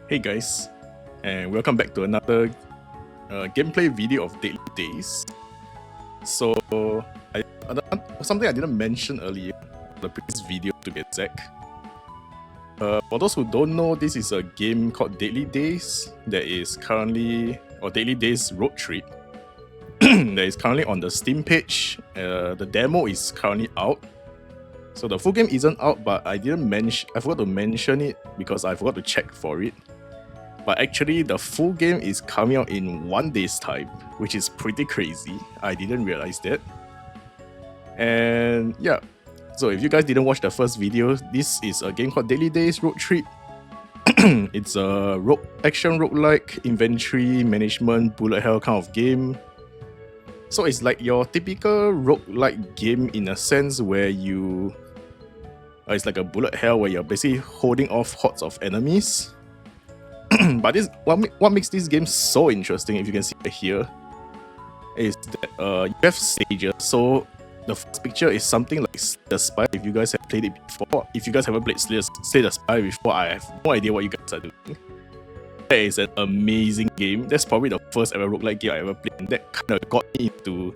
Hey guys, and welcome back to another gameplay video of Deadly Days. So, something I didn't mention earlier, the previous video to be exact. For those who don't know, this is a game called Deadly Days that is currently, or Deadly Days Roadtrip, that is currently on the Steam page. The demo is currently out. So the full game isn't out, but I forgot to mention it because I forgot to check for it. But actually, the full game is coming out in 1 day's time, which is pretty crazy. I didn't realize that. And yeah, so if you guys didn't watch the first video, this is a game called Deadly Days Roadtrip. It's a action roguelike, inventory management, bullet hell kind of game. So it's like your typical roguelike game in a sense where you... it's like a bullet hell where you're basically holding off hordes of enemies. But what makes this game so interesting, if you can see it here, is that you have stages. So the first picture is something like Slay the Spire. If you guys have played it before, if you guys haven't played Slay the Spire before, I have no idea what you guys are doing. That is an amazing game. That's probably the first ever roguelike game I ever played, and that kind of got me into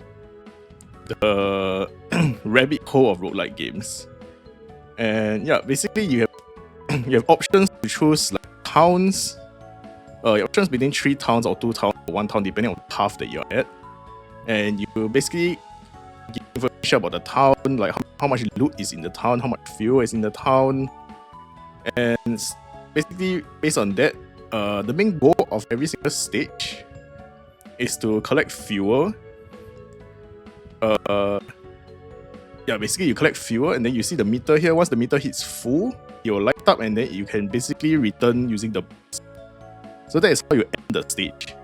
the rabbit hole of roguelike games. And yeah, basically you have options to choose, like towns. Your options between 3 towns or 2 towns or 1 town, depending on the path that you're at. And you basically give information about the town, like how much loot is in the town, how much fuel is in the town. And basically, based on that, the main goal of every single stage is to collect fuel. Basically you collect fuel, and then you see the meter here. Once the meter hits full, it will light up, and then you can basically return using the bus. So that is how you end the stage.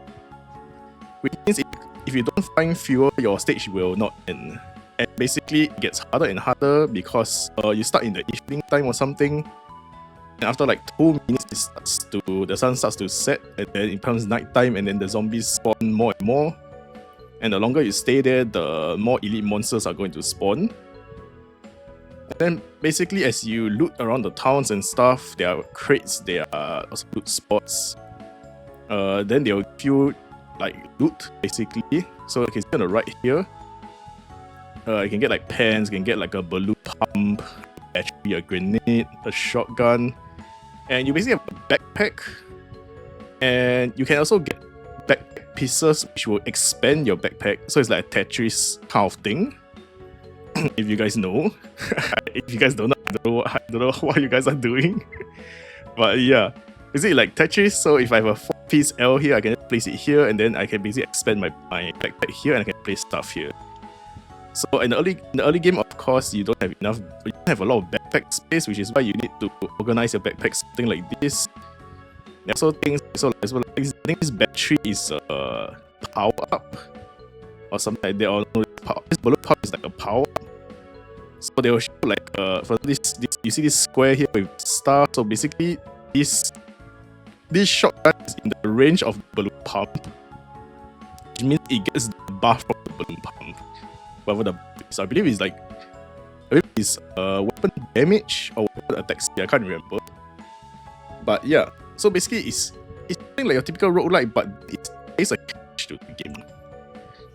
Which means if you don't find fuel, your stage will not end. And basically it gets harder and harder because you start in the evening time or something. And after like 2 minutes, the sun starts to set, and then it becomes night time, and then the zombies spawn more and more. And the longer you stay there, the more elite monsters are going to spawn. And then basically as you loot around the towns and stuff, there are crates, there are also loot spots. Then they'll give you like loot basically. So you can see on the right here, you can get like pens, you can get like a balloon pump, battery, a grenade, a shotgun, and you basically have a backpack. And you can also get backpack pieces which will expand your backpack. So it's like a Tetris kind of thing. If you guys know. If you guys don't know, I don't know what you guys are doing. But yeah, is it like Tetris? So if I have a 4-piece L here, I can place it here, and then I can basically expand my backpack here, and I can place stuff here. So in the early game, of course, you don't have a lot of backpack space, which is why you need to organize your backpack something like this. There are also things I think this battery is a power up or something like that. Or no, this balloon pump is like a power up. So they will show like for this you see this square here with stars. So basically this shotgun is in the range of the balloon pump, which means it gets the buff from the balloon pump. Whatever the so I believe it's weapon damage or weapon attack speed, I can't remember. But yeah, so basically it's something like a typical roguelike, but it's a catch to the game.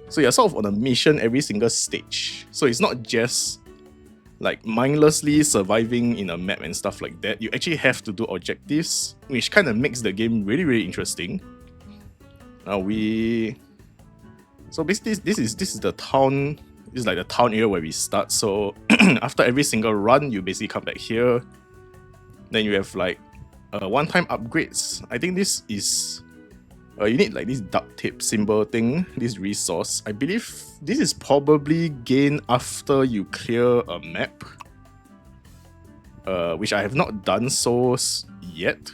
So you're sort of on a mission every single stage. So it's not just like mindlessly surviving in a map and stuff like that. You actually have to do objectives, which kind of makes the game really, really interesting. So basically this is the town. This is like the town area where we start. So after every single run, you basically come back here. Then you have like one-time upgrades. I think this is you need like this duct tape symbol thing, this resource. I believe this is probably gained after you clear a map, which I have not done so yet.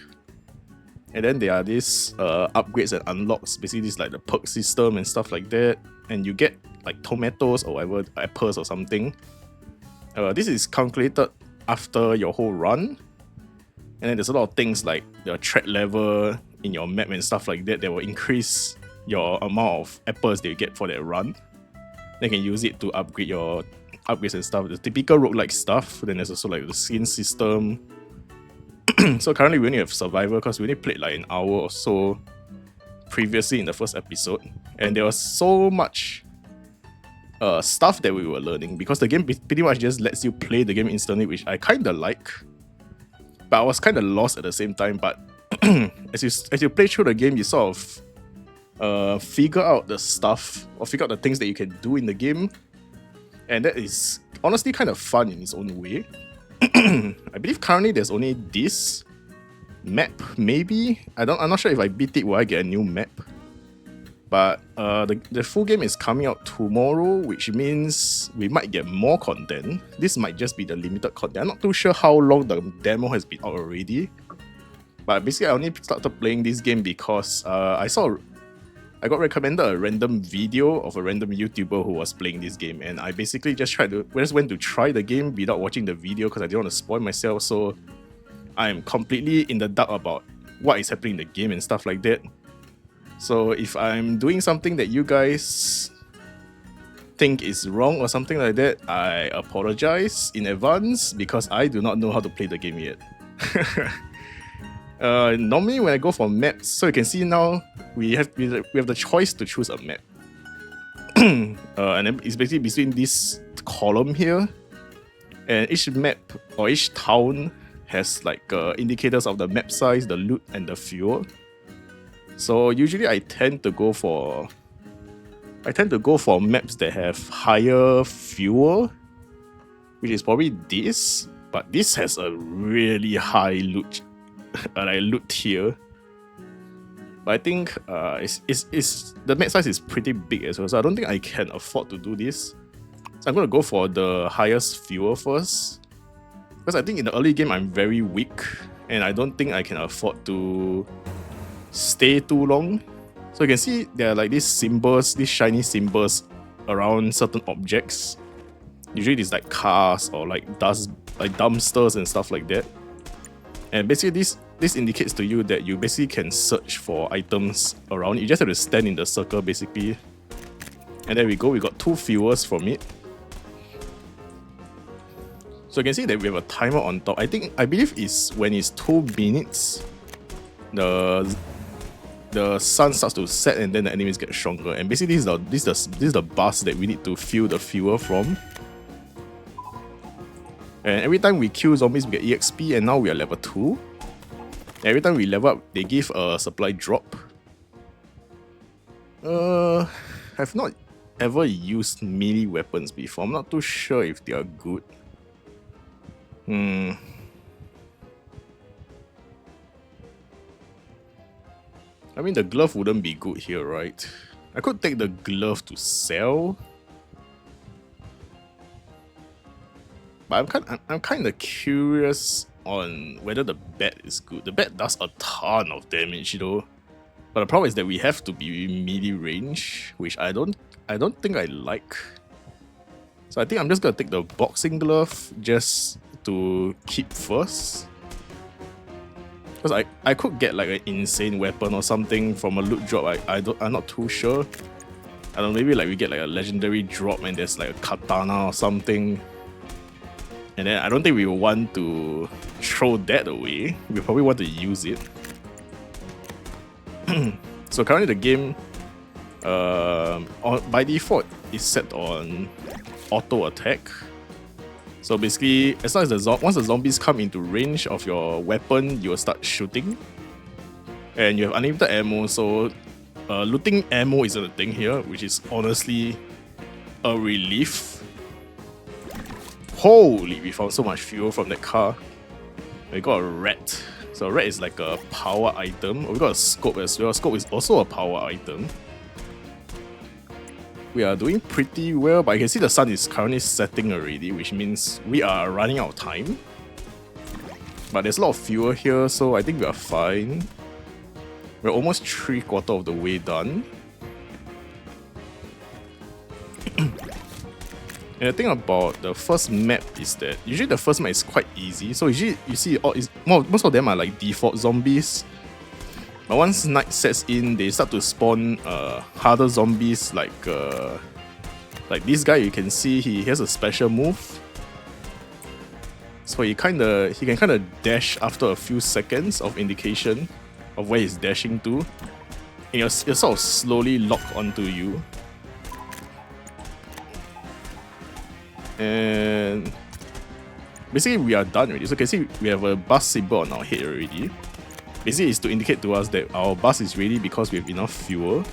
And then there are these upgrades and unlocks. Basically, this is like the perk system and stuff like that. And you get like tomatoes or whatever, apples or something. This is calculated after your whole run. And then there's a lot of things like the threat level in your map and stuff like that will increase your amount of apples that you get for that run. Then you can use it to upgrade your upgrades and stuff, the typical roguelike stuff. Then there's also like the skin system, So currently we only have survivor because we only played like an hour or so previously in the first episode, and there was so much stuff that we were learning because the game pretty much just lets you play the game instantly, which I kind of like, but I was kind of lost at the same time. But as you play through the game, you sort of figure out the stuff or figure out the things that you can do in the game, and that is honestly kind of fun in its own way. I believe currently there's only this map, maybe. I'm not sure if I beat it will I get a new map. But the full game is coming out tomorrow, which means we might get more content. This might just be the limited content. I'm not too sure how long the demo has been out already. But basically, I only started playing this game because I got recommended a random video of a random YouTuber who was playing this game, and I basically just went to try the game without watching the video because I didn't want to spoil myself. So I'm completely in the dark about what is happening in the game and stuff like that. So if I'm doing something that you guys think is wrong or something like that, I apologize in advance because I do not know how to play the game yet. Normally when I go for maps, so you can see now we have the choice to choose a map. And then it's basically between this column here, and each map or each town has like indicators of the map size, the loot, and the fuel. So usually I tend to go for maps that have higher fuel, which is probably this, but this has a really high loot loot tier. But I think the map size is pretty big as well, so I don't think I can afford to do this. So I'm gonna go for the highest fuel first, because I think in the early game I'm very weak, and I don't think I can afford to stay too long. So you can see there are like these symbols, these shiny symbols around certain objects. Usually it's like cars or like dumpsters and stuff like that. And basically this indicates to you that you basically can search for items around. You just have to stand in the circle basically. And there we go, we got 2 fuels from it. So you can see that we have a timer on top. I believe it's when it's 2 minutes, the sun starts to set and then the enemies get stronger. And basically this is the bus that we need to fill the fuel from. And every time we kill zombies we get EXP, and now we are level 2. Every time we level up they give a supply drop. I've not ever used melee weapons before. I'm not too sure if they are good. I mean, the glove wouldn't be good here, right? I could take the glove to sell. But I'm kind of curious on whether the bat is good. The bat does a ton of damage, though. But the problem is that we have to be melee range, which I don't think I like. So I think I'm just gonna take the boxing glove just to keep first. Because I could get like an insane weapon or something from a loot drop. I'm not too sure. I don't know, maybe like we get like a legendary drop and there's like a katana or something. And then I don't think we want to throw that away. We probably want to use it. So currently the game, by default, is set on auto attack. So basically, as long as once the zombies come into range of your weapon, you will start shooting. And you have unlimited ammo, so looting ammo isn't a thing here, which is honestly a relief. Holy, we found so much fuel from that car. We got a rat. So a rat is like a power item. We got a scope as well. A scope is also a power item. We are doing pretty well, but I can see the sun is currently setting already, which means we are running out of time. But there's a lot of fuel here, so I think we are fine. We're almost 3/4 of the way done. And the thing about the first map is that usually the first map is quite easy. So usually you see most of them are like default zombies. But once night sets in, they start to spawn harder zombies like this guy. You can see he has a special move. So he can kind of dash after a few seconds of indication of where he's dashing to. And he'll sort of slowly lock onto you. And basically we are done already. So you can see we have a bus symbol on our head already. Basically it's to indicate to us that our bus is ready because we have enough fuel.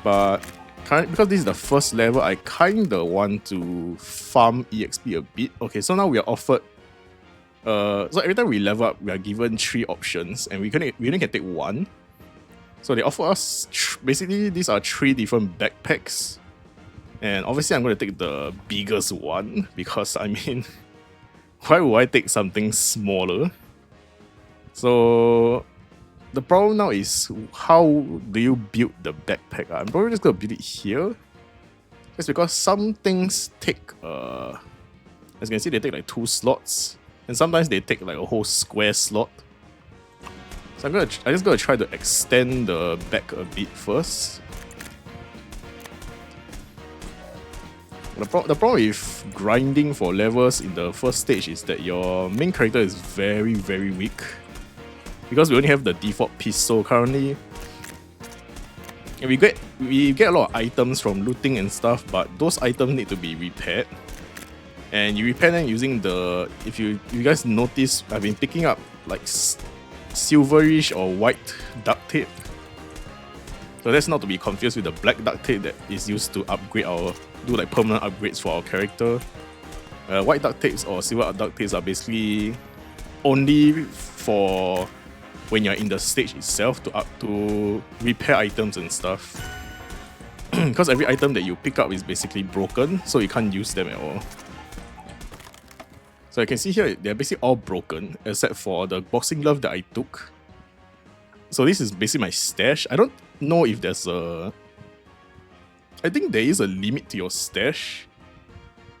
But because this is the first level, I kinda want to farm EXP a bit. Okay, so now we are offered so every time we level up, we are given 3 options and we only can take 1. So they offer us basically these are 3 different backpacks. And obviously I'm going to take the biggest one because I mean why would I take something smaller? So the problem now is how do you build the backpack? I'm probably just going to build it here. Just because some things take as you can see they take like 2 slots. And sometimes they take like a whole square slot. So I'm just gonna try to extend the back a bit first. The problem with grinding for levels in the first stage is that your main character is very, very weak. Because we only have the default pistol currently. And we get a lot of items from looting and stuff, but those items need to be repaired. And you repair them using the... If you guys notice, I've been picking up like silverish or white duct tape. So that's not to be confused with the black duct tape that is used to upgrade do like permanent upgrades for our character. White duct tapes or silver duct tapes are basically only for when you're in the stage itself to repair items and stuff. Because every item that you pick up is basically broken, so you can't use them at all. So you can see here, they're basically all broken, except for the boxing glove that I took. So this is basically my stash. I don't know if there's a... I think there is a limit to your stash,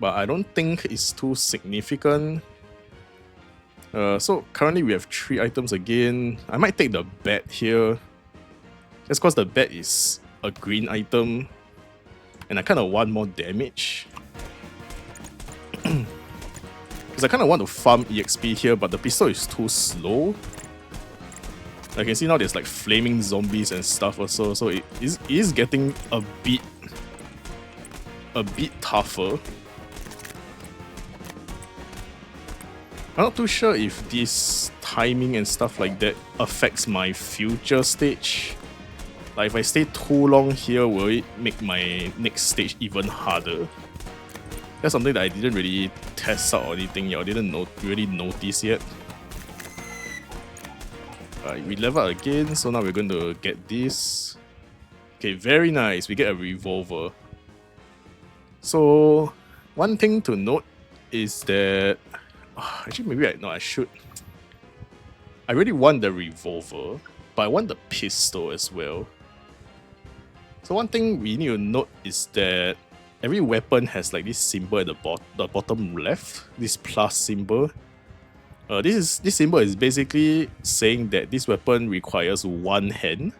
but I don't think it's too significant. So currently we have 3 items again. I might take the bat here. Just because the bat is a green item, and I kind of want more damage. Because I kind of want to farm EXP here, but the pistol is too slow. I can see now there's like flaming zombies and stuff also, so it is getting a bit tougher. I'm not too sure if this timing and stuff like that affects my future stage. Like if I stay too long here, will it make my next stage even harder? That's something that I didn't really test out or anything yet, or didn't really notice yet. Alright, we level up again, so now we're going to get this. Okay, very nice, we get a revolver. So, one thing to note is that... actually, maybe I should... I really want the revolver, but I want the pistol as well. So one thing we need to note is that every weapon has like this symbol at the bottom left, this plus symbol. This symbol is basically saying that this weapon requires 1 hand.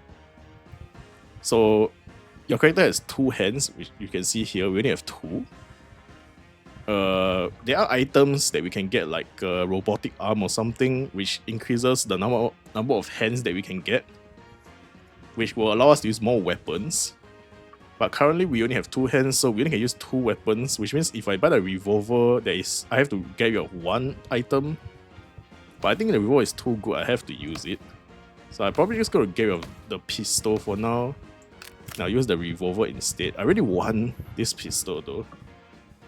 So your character has 2 hands, which you can see here. We only have 2. There are items that we can get, like a robotic arm or something, which increases the number of hands that we can get, which will allow us to use more weapons. But currently we only have 2 hands, so we only can use 2 weapons, which means if I buy the revolver, I have to get rid of 1 item. But I think the revolver is too good, I have to use it. So I'm probably just going to get rid of the pistol for now. Now use the revolver instead. I really want this pistol though,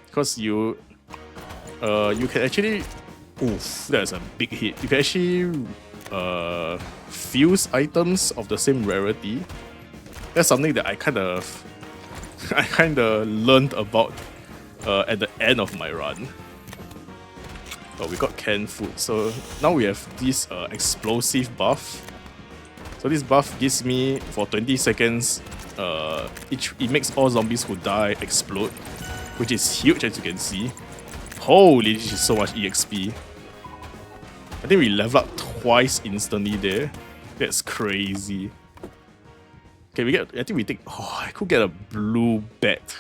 because you can actually... Oof, that's a big hit. You can actually fuse items of the same rarity. That's something that I kind of learned about at the end of my run. Oh, we got canned food. So now we have this explosive buff. So this buff gives me, for 20 seconds, it makes all zombies who die explode, which is huge as you can see. Holy, this is so much EXP. I think we level up twice instantly there. That's crazy. Okay, I think we take... Oh, I could get a blue bat.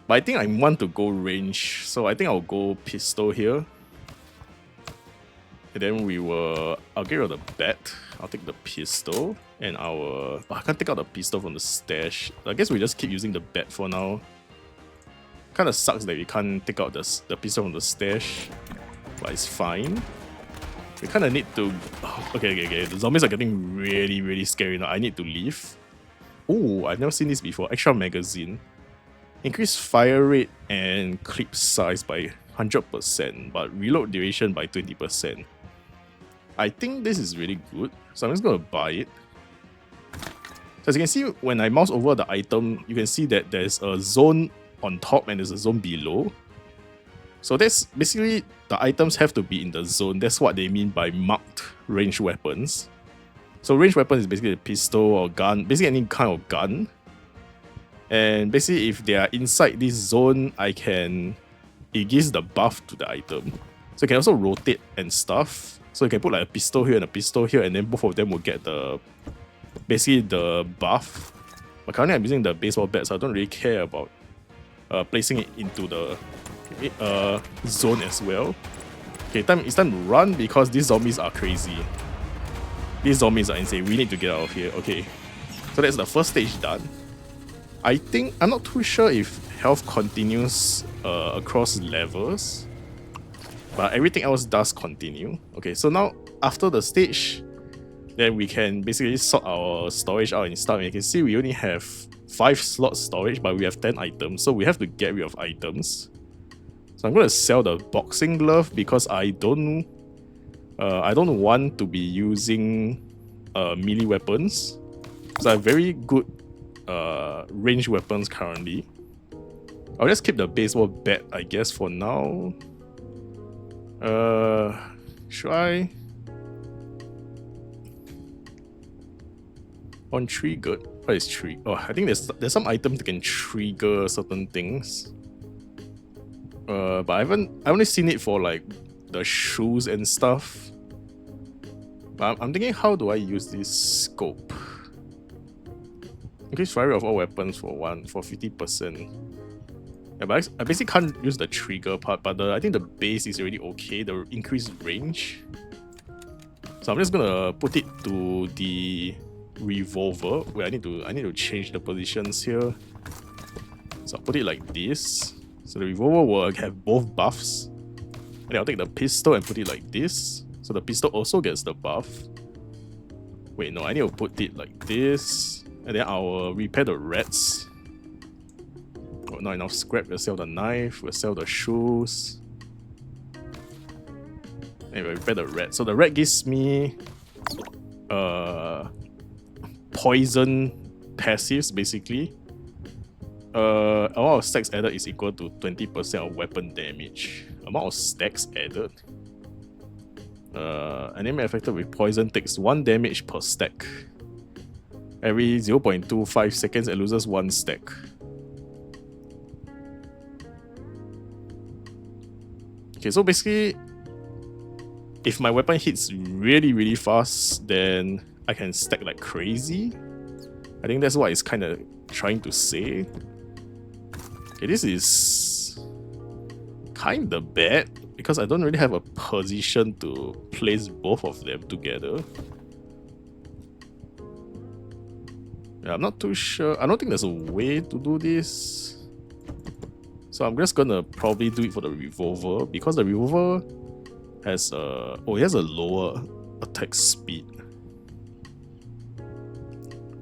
But I think I want to go range, so I think I'll go pistol here. And then I'll get rid of the bat. I'll take the pistol and I can't take out the pistol from the stash. I guess we just keep using the bat for now. Kinda sucks that we can't take out the pistol from the stash, but it's fine. We kinda need to... Okay. The zombies are getting really scary now. I need to leave. Oh, I've never seen this before. Extra magazine. Increase fire rate and clip size by 100%, but reload duration by 20%. I think this is really good, so I'm just gonna buy it. So as you can see, when I mouse over the item, you can see that there's a zone on top and there's a zone below. So that's basically the items have to be in the zone. That's what they mean by marked ranged weapons. So ranged weapon is basically a pistol or gun, basically any kind of gun. And basically if they are inside this zone, it gives the buff to the item. So you can also rotate and stuff. So you can put like a pistol here and a pistol here, and then both of them will get basically the buff. But currently I'm using the baseball bat, so I don't really care about placing it into the zone as well. Okay, it's time to run because these zombies are crazy. These zombies are insane. We need to get out of here. Okay, so that's the first stage done. I'm not too sure if health continues across levels, but everything else does continue. Okay, so now after the stage, then we can basically sort our storage out and stuff. And you can see we only have 5 slots storage, but we have 10 items, so we have to get rid of items. So I'm gonna sell the boxing glove because I don't want to be using melee weapons. So I have very good ranged weapons currently. I'll just keep the baseball bat, I guess, for now. Should I? On trigger. What is trigger? Oh, I think there's some items that can trigger certain things. But I only seen it for like the shoes and stuff. But I'm thinking, how do I use this scope? Increase fire rate of all weapons for 50%. Yeah, but I basically can't use the trigger part, but I think the base is already okay, the increased range. So I'm just gonna put it to the revolver. Wait, I need to change the positions here. So I'll put it like this. So the revolver will have both buffs. And then I'll take the pistol and put it like this. So the pistol also gets the buff. Wait, no, I need to put it like this. And then I'll repair the rats. Oh, not enough scrap. We'll sell the knife. We'll sell the shoes. And we'll repair the rat. So the rat gives me poison passives basically. Amount of stacks added is equal to 20% of weapon damage. Amount of stacks added. Enemy affected with poison takes 1 damage per stack. Every 0.25 seconds it loses 1 stack. Okay, so basically, if my weapon hits really fast, then I can stack like crazy. I think that's what it's kind of trying to say. Okay, this is kind of bad because I don't really have a position to place both of them together. Yeah, I'm not too sure. I don't think there's a way to do this. So I'm just gonna probably do it for the revolver because the revolver has it has a lower attack speed.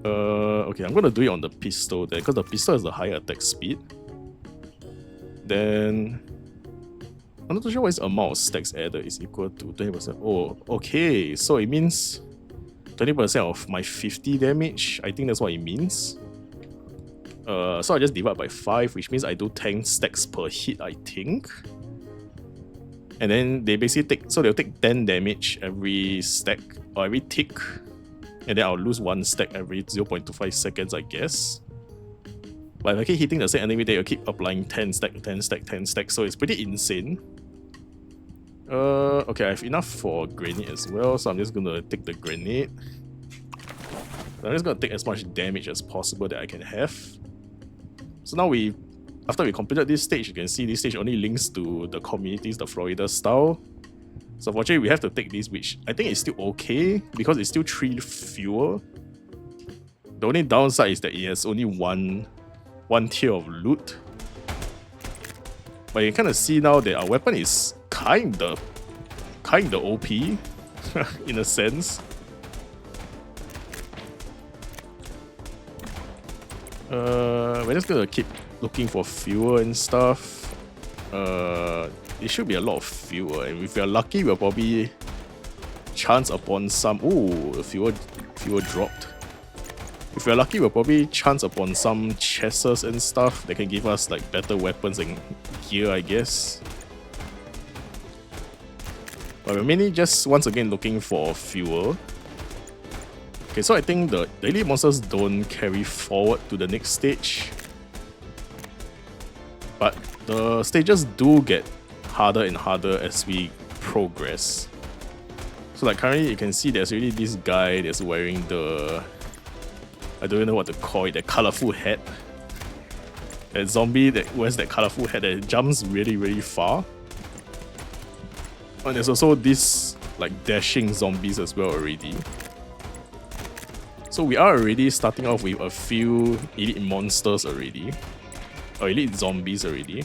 Okay, I'm gonna do it on the pistol there because the pistol has the higher attack speed. Then I'm not too sure what is amount of stacks added is equal to 20%. Oh, okay, so it means 20% of my 50 damage. I think that's what it means. So I just divide by 5, which means I do 10 stacks per hit, I think. And then they basically they'll take 10 damage every stack or every tick. And then I'll lose 1 stack every 0.25 seconds, I guess. But if I keep hitting the same enemy, they'll keep applying 10 stack, 10 stack, 10 stack. So it's pretty insane. Okay, I have enough for grenade as well, so I'm just gonna take the grenade. I'm just gonna take as much damage as possible that I can have. So now after we completed this stage, you can see this stage only links to the communities, the Florida style. So unfortunately, we have to take this, which I think is still okay because it's still 3 fuel. The only downside is that it has only one tier of loot. But you kind of see now that our weapon is kinda OP in a sense. We're just gonna keep looking for fuel and stuff. It should be a lot of fuel, and if we're lucky, we'll probably chance upon some. Ooh, the fuel dropped. If we're lucky, we'll probably chance upon some chests and stuff that can give us like better weapons and gear, I guess. But we're mainly just once again looking for fuel. Okay, so I think the elite monsters don't carry forward to the next stage. But the stages do get harder and harder as we progress. So like currently you can see there's already this guy that's wearing the... I don't even know what to call it, that colourful hat. That zombie that wears that colourful hat that jumps really, really far. And there's also this like dashing zombies as well already. So we are already starting off with a few elite monsters already. Or elite zombies already.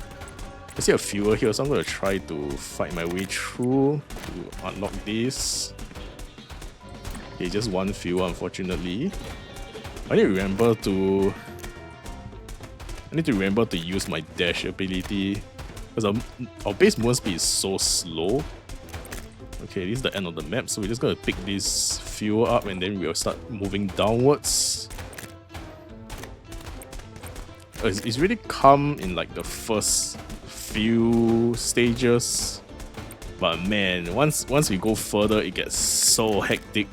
I see a fuel here, so I'm going to try to fight my way through to unlock this. Okay, just one fuel unfortunately. I need to remember to use my dash ability because our base movement speed is so slow. Okay, this is the end of the map, so we're just gonna pick this fuel up and then we'll start moving downwards. It's really calm in like the first few stages, but man, once we go further, it gets so hectic.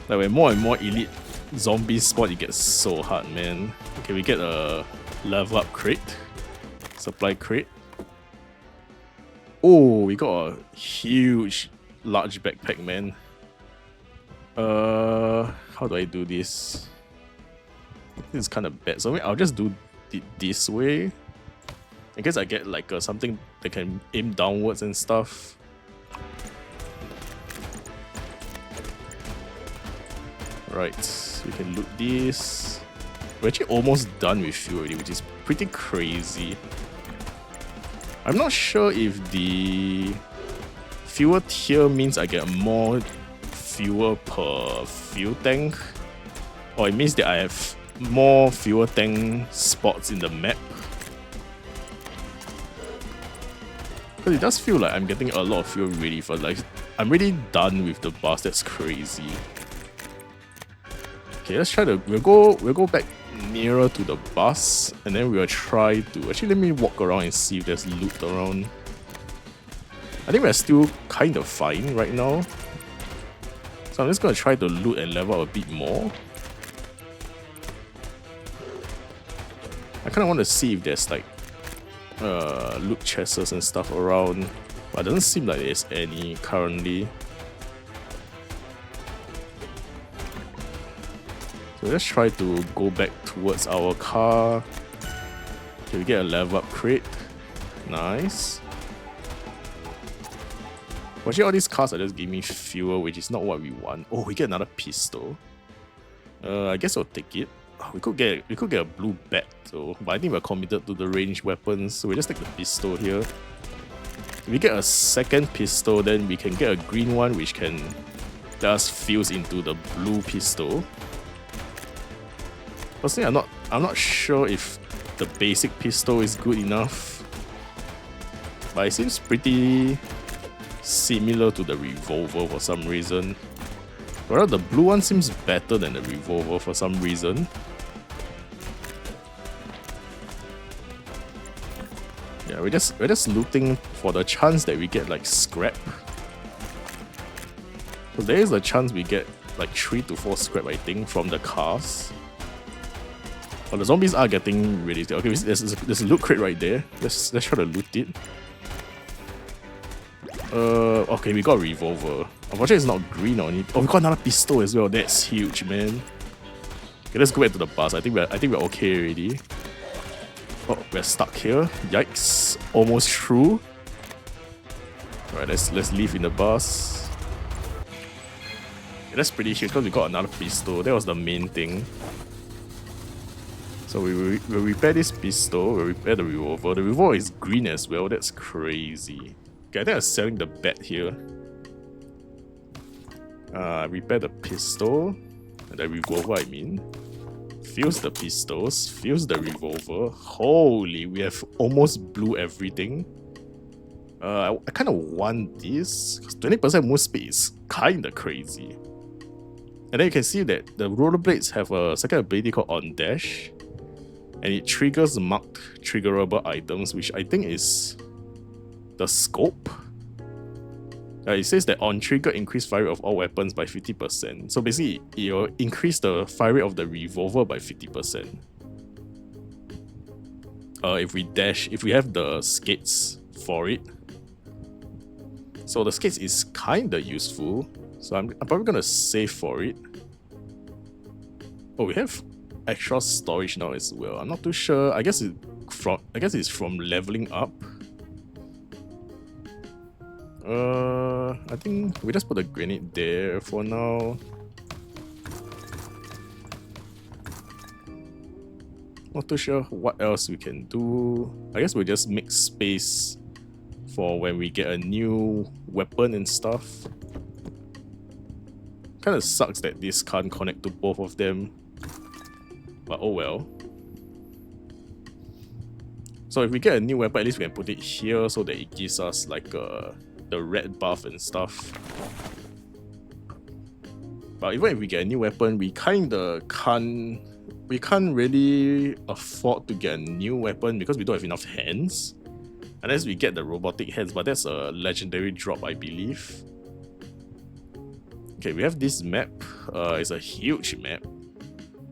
Like when more and more elite zombies spawn, it gets so hard, man. Okay, we get a level up crate, supply crate. Oh, we got a huge, large backpack, man. How do I do this? This is kind of bad, so I'll just do it this way. I guess I get like something that can aim downwards and stuff. Right, we can loot this. We're actually almost done with fuel already, which is pretty crazy. I'm not sure if the fuel tier means I get more fuel per fuel tank, or it means that I have more fuel tank spots in the map. Because it does feel like I'm getting a lot of fuel really fast. Like I'm really done with the bus. That's crazy. Okay, let's try to we'll go back nearer to the bus and then we'll try to actually let me walk around and see if there's loot around. I think we're still kind of fine right now. So I'm just gonna try to loot and level up a bit more. I kinda wanna see if there's like loot chests and stuff around. But it doesn't seem like there's any currently. So let's try to go back towards our car. Okay, we get a level up crate. Nice. Actually, all these cars are just giving me fuel, which is not what we want. Oh, we get another pistol. I guess I'll take it. We could get a blue bat though, but I think we're committed to the ranged weapons, so we just take the pistol here. If we get a second pistol, then we can get a green one, which can let us fuse into the blue pistol. Personally, I'm not sure if the basic pistol is good enough, but it seems pretty similar to the revolver for some reason. Well, the blue one seems better than the revolver for some reason. Yeah, we're just looting for the chance that we get like scrap. Because there is a chance we get like 3 to 4 scrap, I think, from the cars. Well, the zombies are getting really... Okay, there's a loot crate right there. Let's try to loot it. Okay, we got a revolver. Unfortunately, it's not green or anything. Oh, we got another pistol as well. That's huge, man. Okay, let's go back to the bus. I think we're okay already. Oh, we're stuck here. Yikes. Almost through. Alright, let's leave in the bus. Yeah, that's pretty huge because we got another pistol. That was the main thing. So we'll repair this pistol, we'll repair the revolver. The revolver is green as well, that's crazy. Okay, I think I'm selling the bat here. Repair the pistol. The revolver, I mean. Fuse the pistols, fuse the revolver. Holy, we have almost blew everything. I kind of want this, because 20% move speed is kinda crazy. And then you can see that the rollerblades have a second ability called On Dash. And it triggers marked triggerable items, which I think is the scope. It says that on trigger, increase fire rate of all weapons by 50%. So basically, it'll increase the fire rate of the revolver by 50%. If we have the skates for it. So the skates is kinda useful. So I'm probably gonna save for it. Oh, we have extra storage now as well. I'm not too sure. I guess it's from leveling up. I think we just put a grenade there for now. Not too sure what else we can do. I guess we'll just make space for when we get a new weapon and stuff. Kinda sucks that this can't connect to both of them. But oh well. So if we get a new weapon, at least we can put it here so that it gives us like the red buff and stuff. But even if we get a new weapon, we kinda can't really afford to get a new weapon because we don't have enough hands. Unless we get the robotic hands, but that's a legendary drop, I believe. Okay, we have this map. It's a huge map.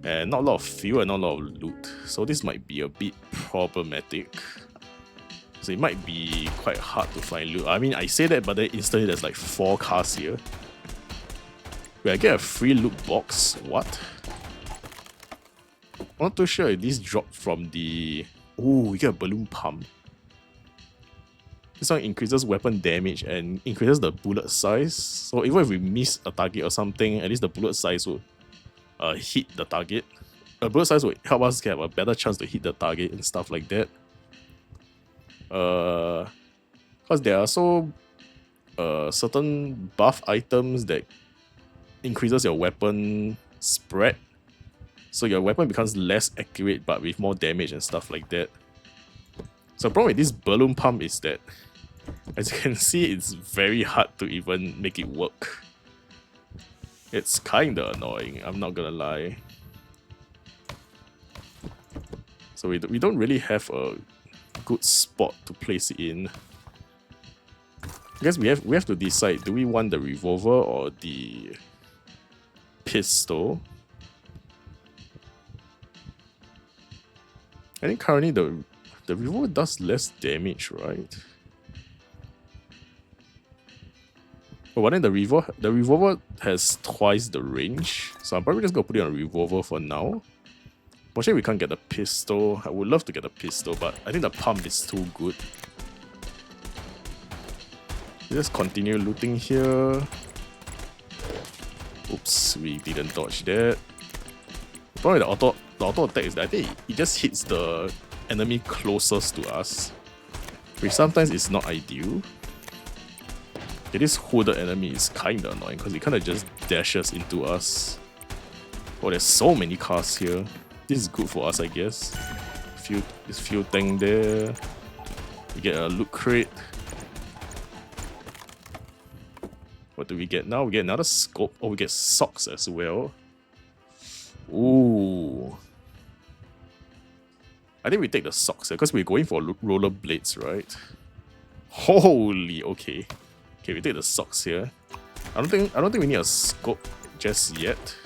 And not a lot of fuel and not a lot of loot. So this might be a bit problematic. So it might be quite hard to find loot. I mean, I say that, but then instantly there's like 4 cars here. Wait, I get a free loot box? What? I'm not too sure if this dropped from the... Ooh, we get a balloon pump. This one increases weapon damage and increases the bullet size. So even if we miss a target or something, at least the bullet size will hit the target. A bullet size will help us have a better chance to hit the target and stuff like that. Because there are also certain buff items that increases your weapon spread. So your weapon becomes less accurate but with more damage and stuff like that. So the problem with this balloon pump is that, as you can see, it's very hard to even make it work. It's kinda annoying, I'm not gonna lie. So we don't really have a good spot to place it in. I guess we have to decide, do we want the revolver or the pistol? I think currently the revolver does less damage, right? Oh, but then the revolver has twice the range, so I'm probably just gonna put it on a revolver for now. Fortunately, we can't get the pistol. I would love to get a pistol, but I think the pump is too good. Let's continue looting here. Oops, we didn't dodge that. Probably the auto attack is that I think it just hits the enemy closest to us, which sometimes is not ideal. Okay, this hooded enemy is kinda annoying because it kinda just dashes into us. Oh, there's so many cars here. This is good for us, I guess. This fuel tank there. We get a loot crate. What do we get now? We get another scope. Oh, we get socks as well. Ooh. I think we take the socks because we're going for roller blades, right? Holy, okay. Okay, we take the socks here. I don't think we need a scope just yet.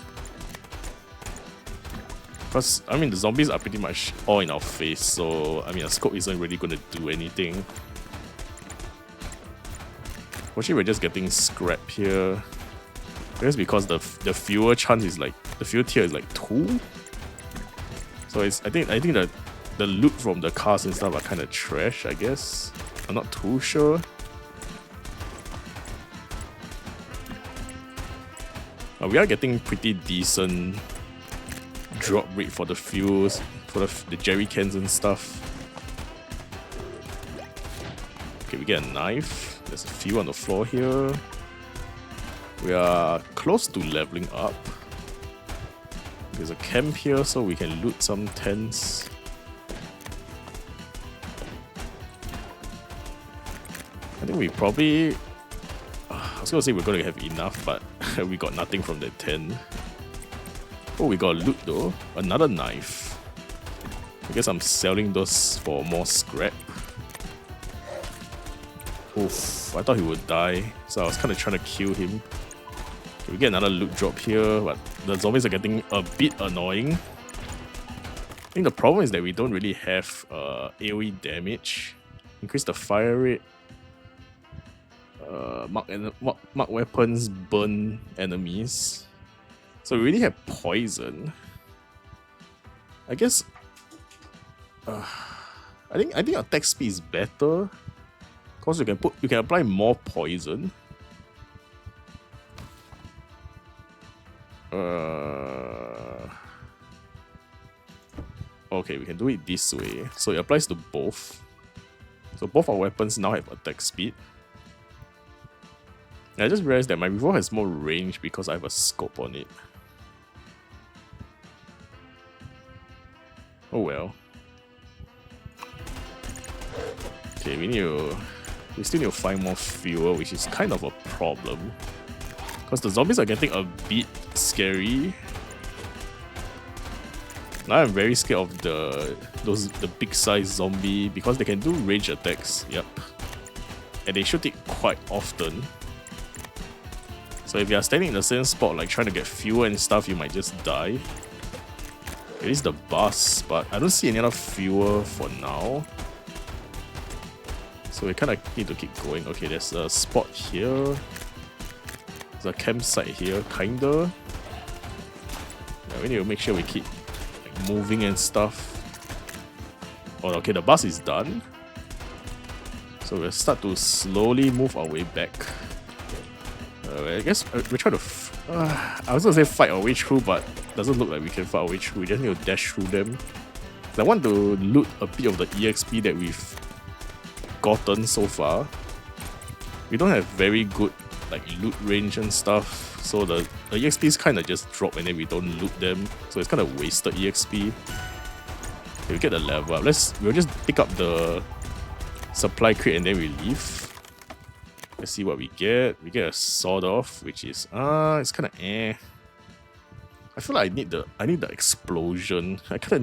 Because I mean the zombies are pretty much all in our face, so I mean a scope isn't really gonna do anything. Actually, we're just getting scrap here. I guess because the fuel chance is like the fuel tier is like 2. So it's I think that the loot from the cars and stuff are kind of trash, I guess. I'm not too sure. We are getting pretty decent drop rate for the fuels, for the jerry cans and stuff. Okay, we get a knife. There's a few on the floor here. We are close to leveling up. There's a camp here, so we can loot some tents. I think we probably... I was gonna say we're gonna have enough, but we got nothing from the tent. Oh, we got loot though. Another knife. I guess I'm selling those for more scrap. Oof, I thought he would die, so I was kind of trying to kill him. Okay, we get another loot drop here, but the zombies are getting a bit annoying. I think the problem is that we don't really have AoE damage. Increase the fire rate. Mark weapons burn enemies. So we really have poison. I guess I think attack speed is better. Cause you can apply more poison. Okay, we can do it this way. So it applies to both. So both our weapons now have attack speed. I just realized that my revolver has more range because I have a scope on it. Oh well. Okay, we still need to find more fuel, which is kind of a problem. Because the zombies are getting a bit scary. Now I'm very scared of the big size zombie because they can do range attacks. Yep. And they shoot it quite often. So if you are standing in the same spot, like trying to get fuel and stuff, you might just die. It is the bus, but I don't see any other fuel for now. So we kind of need to keep going. Okay, there's a spot here. There's a campsite here, kinda. Yeah, we need to make sure we keep like, moving and stuff. Oh, okay, the bus is done. So we'll start to slowly move our way back. I guess we're trying to... I was gonna say fight our way through, but doesn't look like we can fight our way through. We just need to dash through them. I want to loot a bit of the EXP that we've gotten so far. We don't have very good like loot range and stuff, so the EXPs kind of just drop and then we don't loot them, so it's kind of wasted EXP. Okay, we get the level up. We'll just pick up the supply crate and then we leave. Let's see what we get. We get a sword off, which is it's kind of eh. I feel like I need the explosion. I kind of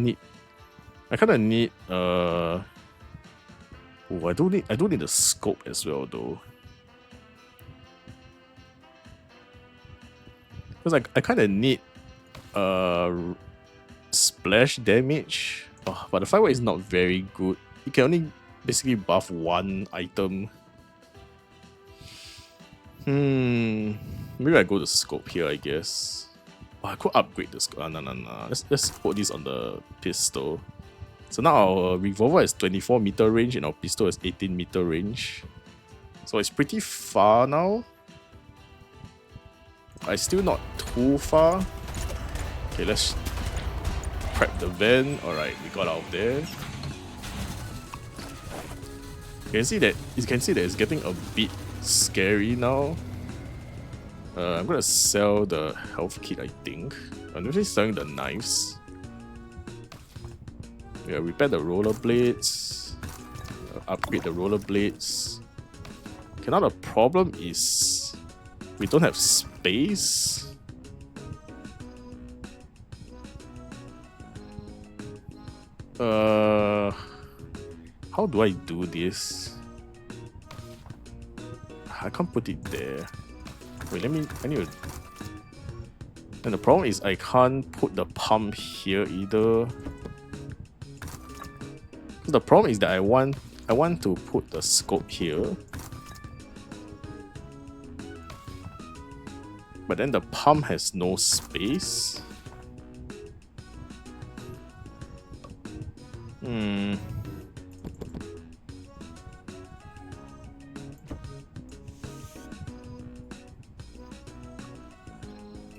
need oh, I do need the scope as well though. Because I kind of need splash damage. Oh, but the firework is not very good. You can only basically buff one item. Maybe I go to scope here, I guess. Oh, I could upgrade the scope. No. Let's put this on the pistol. So now our revolver is 24 meter range and our pistol is 18 meter range. So it's pretty far now. It's still not too far. Okay, let's prep the van. Alright, we got out of there. You can see that it's getting a bit scary now. I'm gonna sell the health kit, I think. I'm usually selling the knives. Yeah, repair the rollerblades. Upgrade the rollerblades. Okay, now the problem is we don't have space. How do I do this? I can't put it there. Wait, I need to... And the problem is I can't put the pump here either. The problem is that I want to put the scope here. But then the pump has no space. Hmm.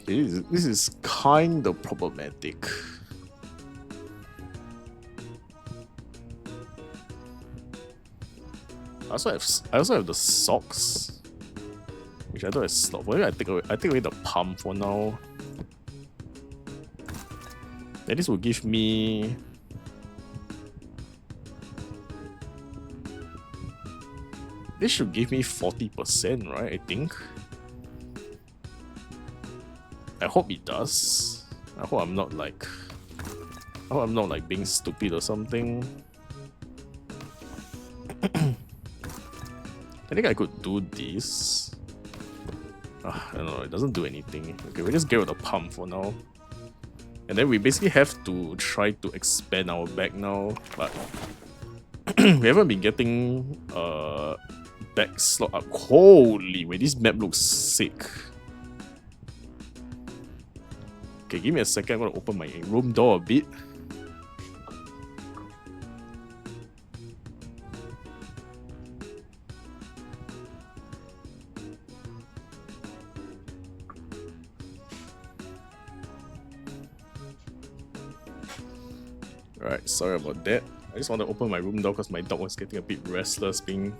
This is kind of problematic. I also have the socks, which I don't have slot. Maybe I take away the pump for now. And this will give me. This should give me 40%, right? I think. I hope it does. I hope I'm not like being stupid or something. I think I could do this. I don't know, it doesn't do anything. Okay, we'll just get rid of the pump for now. And then we basically have to try to expand our back now, but we haven't been getting back slot up. Holy wait, this map looks sick. Okay, give me a second, I'm gonna open my room door a bit. Alright, sorry about that. I just want to open my room door because my dog was getting a bit restless being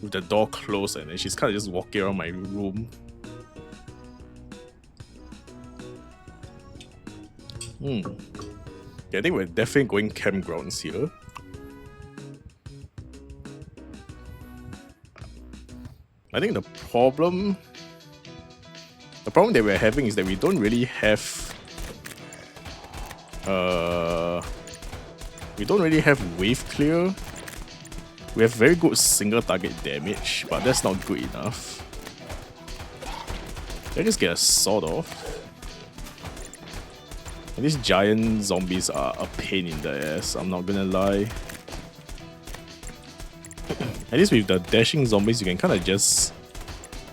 with the door closed, and then she's kind of just walking around my room. Yeah, I think we're definitely going campgrounds here. I think the problem that we're having is that we don't really have wave clear. We have very good single target damage, but that's not good enough. Let's just get a sword off. And these giant zombies are a pain in the ass, I'm not gonna lie. At least with the dashing zombies, you can kind of just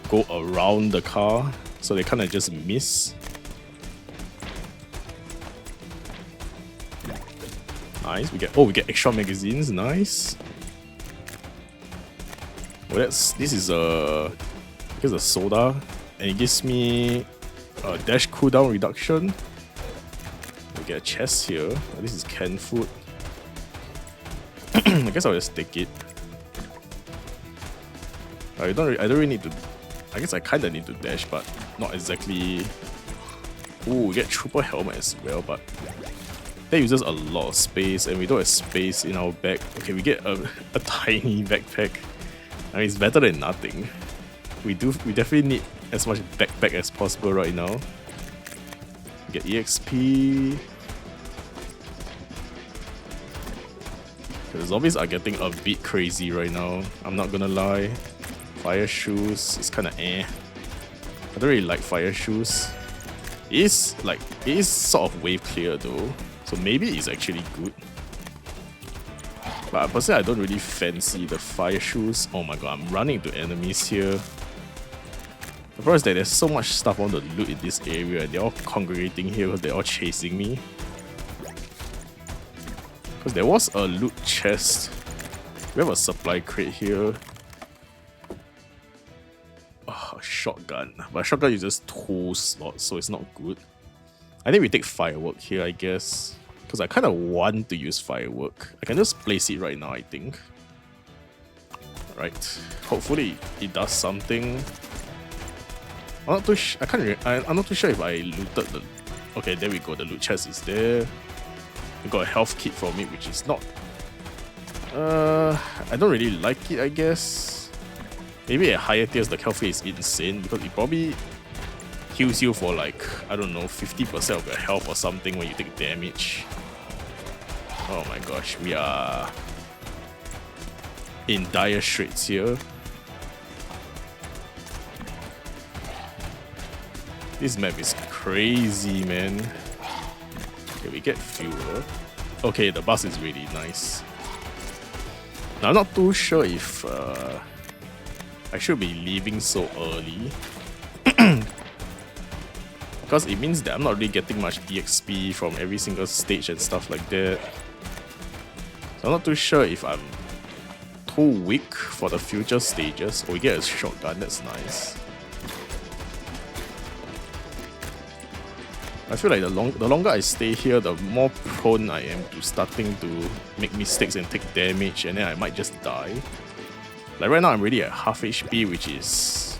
go around the car, so they kind of just miss. Nice, we get extra magazines, nice. Well, this is a soda, and it gives me a dash cooldown reduction. We get a chest here. Oh, this is canned food. I guess I'll just take it. I don't really need to. I guess I kind of need to dash, but not exactly. Ooh, we get trooper helmet as well, but that uses a lot of space, and we don't have space in our bag. Okay, we get a tiny backpack. I mean, it's better than nothing. We definitely need as much backpack as possible right now. Get EXP. The zombies are getting a bit crazy right now, I'm not gonna lie. Fire shoes, it's kinda eh. I don't really like fire shoes. It is sort of wave clear though, so maybe it's actually good. But personally, I don't really fancy the fire shoes. Oh my god, I'm running into enemies here. The problem is that there's so much stuff I want to loot in this area, and they're all congregating here because they're all chasing me. Because there was a loot chest. We have a supply crate here. Oh, a shotgun. But a shotgun uses 2 slots, so it's not good. I think we take firework here, I guess. Because I kind of want to use firework. I can just place it right now, I think. Right. Hopefully it does something. I'm not too sure if I looted the. Okay, there we go. The loot chest is there. We got a health kit from it, which is not. I don't really like it, I guess. Maybe at higher tiers, the health kit is insane because it probably heals you for like, I don't know, 50% of your health or something when you take damage. Oh my gosh, we are in dire straits here. This map is crazy, man. Okay, we get fuel. Okay, the bus is really nice. Now, I'm not too sure if I should be leaving so early. Because it means that I'm not really getting much EXP from every single stage and stuff like that. So I'm not too sure if I'm too weak for the future stages. Oh, we get a shotgun, that's nice. I feel like the longer I stay here, the more prone I am to starting to make mistakes and take damage, and then I might just die. Like right now I'm already at half HP, which is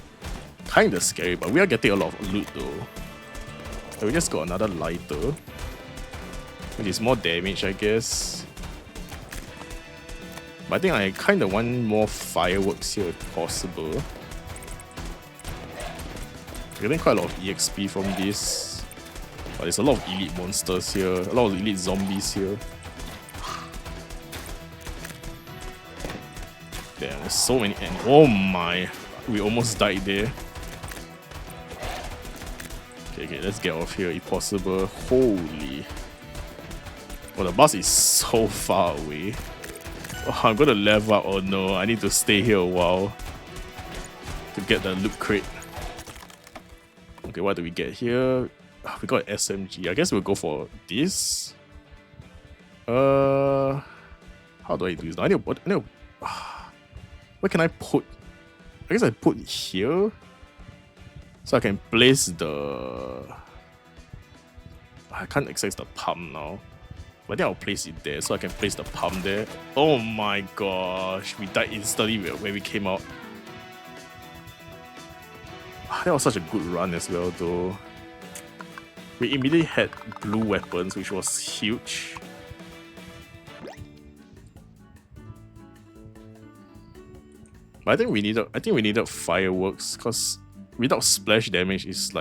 kinda scary, but we are getting a lot of loot though. So we just got another lighter, which is more damage, I guess. But I think I kinda want more fireworks here if possible. We're getting quite a lot of EXP from this. But there's a lot of elite monsters here, a lot of elite zombies here. Damn, there's so many, and oh my, we almost died there. Okay, let's get off here if possible. Holy. Well, the boss is so far away. Oh, I'm gonna level up. Oh no, I need to stay here a while to get the loot crate. Okay, what do we get here? We got an SMG. I guess we'll go for this. How do I do this? I need to, where can I put? I guess I put here. So I can place the... I can't access the pump now. But I think I'll place it there, so I can place the pump there. Oh my gosh, we died instantly when we came out. That was such a good run as well though. We immediately had blue weapons, which was huge. But I think we needed fireworks, because without splash damage it's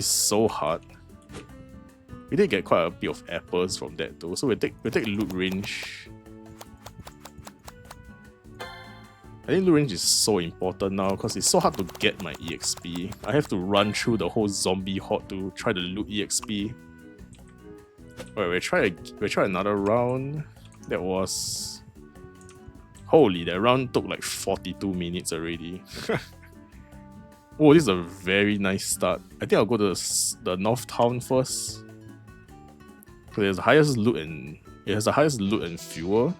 so hard. We did get quite a bit of apples from that though, so we'll take loot range. I think loot range is so important now because it's so hard to get my EXP. I have to run through the whole zombie horde to try to loot EXP. Alright, we'll try another round. That was... Holy, that round took like 42 minutes already. Oh, this is a very nice start. I think I'll go to the North Town first. So it has the highest loot and fuel.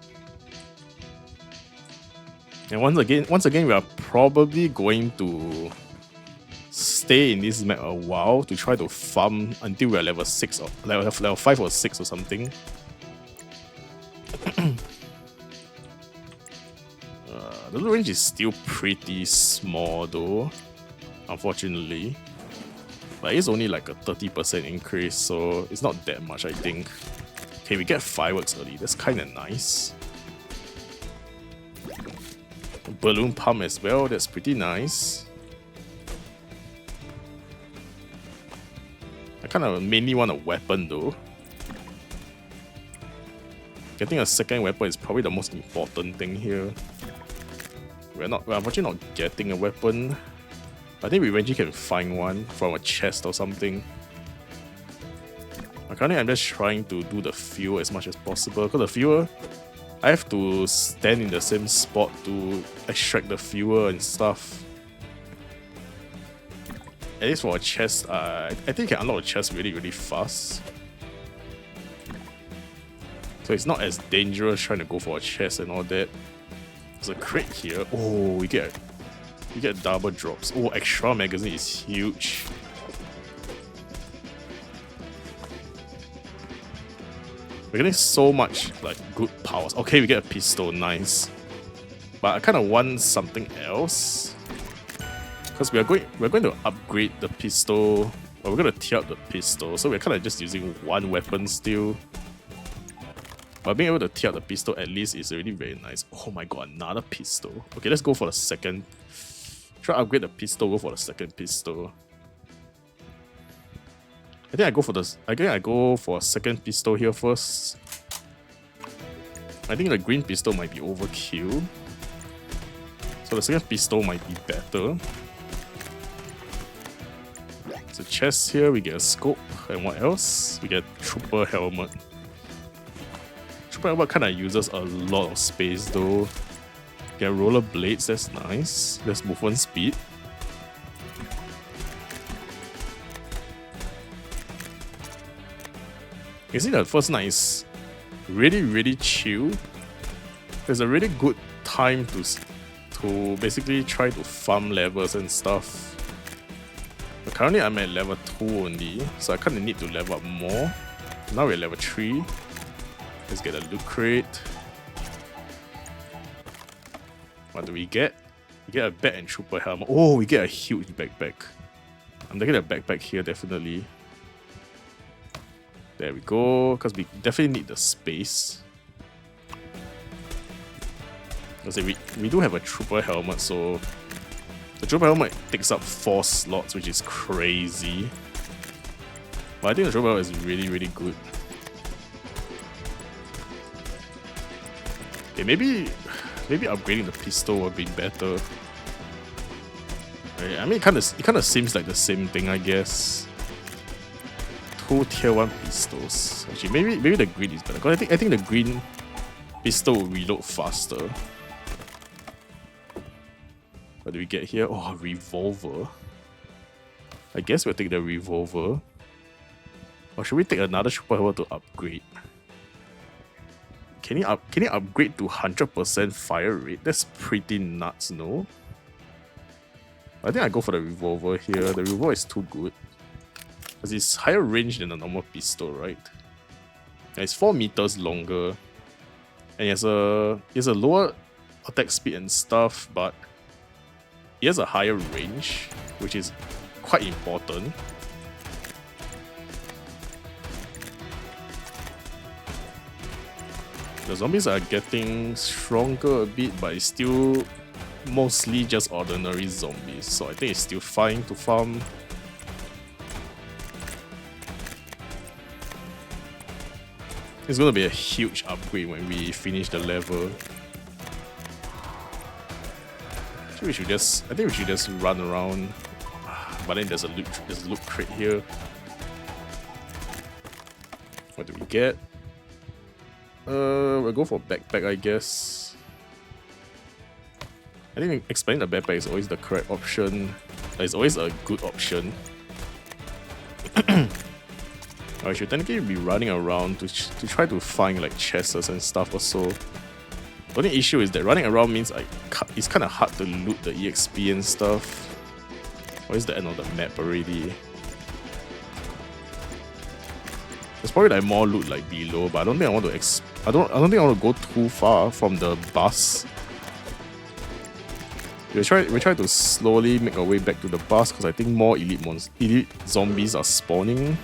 And once again, we are probably going to stay in this map a while to try to farm until we are level 6 or level 5 or 6 or something. The loot range is still pretty small though, unfortunately. But it's only like a 30% increase, so it's not that much, I think. Okay, we get fireworks early. That's kind of nice. Balloon pump as well, that's pretty nice. I kind of mainly want a weapon though. Getting a second weapon is probably the most important thing here. We're unfortunately not getting a weapon. I think we eventually can find one from a chest or something. Currently I'm just trying to do the fuel as much as possible, because the fuel, I have to stand in the same spot to extract the fuel and stuff. At least for a chest, I think you can unlock a chest really fast. So it's not as dangerous trying to go for a chest and all that. There's a crate here. Oh, we get double drops. Oh, extra magazine is huge. We're getting so much like good powers. Okay, we get a pistol, nice. But I kind of want something else, because we're going to upgrade the pistol. Or we're going to tier up the pistol, so we're kind of just using one weapon still. But being able to tier up the pistol at least is already very nice. Oh my god, another pistol. Okay, let's go for the second. Try to upgrade the pistol, go for the second pistol. I think I go for a second pistol here first. I think the green pistol might be overkill, so the second pistol might be better. There's a chest here, we get a scope, and what else? We get trooper helmet. Trooper helmet kind of uses a lot of space though. Get roller blades, that's nice. There's movement speed. You see, the first night is really chill. there's a really good time to basically try to farm levels and stuff. But currently I'm at level 2 only, so I kind of need to level up more. Now we're level 3. Let's get a loot crate. What do we get? We get a bat and trooper helmet. Oh, we get a huge backpack. I'm taking a backpack here, definitely. There we go, because we definitely need the space. We do have a trooper helmet, so the trooper helmet takes up 4 slots, which is crazy. But I think the trooper helmet is really, really good. Okay, maybe upgrading the pistol would be better. Right, I mean, it kind of seems like the same thing, I guess. 2 tier 1 pistols. Actually, maybe the green is better. Because I think the green pistol will reload faster. What do we get here? Oh, a revolver. I guess we'll take the revolver. Or should we take another super helmet to upgrade? Can you upgrade to 100% fire rate? That's pretty nuts, no? I think I go for the revolver here. The revolver is too good. Because it's higher range than a normal pistol, right? And it's 4 meters longer. And it has a lower attack speed and stuff, but it has a higher range, which is quite important. The zombies are getting stronger a bit, but it's still mostly just ordinary zombies, so I think it's still fine to farm. It's gonna be a huge upgrade when we finish the level. I think we should just run around. But then there's a loot crate here. What do we get? We'll go for backpack, I guess. I think expanding the backpack is always the correct option. It's always a good option. I should technically be running around to try to find like chests and stuff also. The only issue is that running around means it's kind of hard to loot the EXP and stuff. Or is the end of the map already? There's probably like more loot like below, but I don't think I want to I don't think I want to go too far from the bus. We'll try to slowly make our way back to the bus because I think more elite zombies are spawning.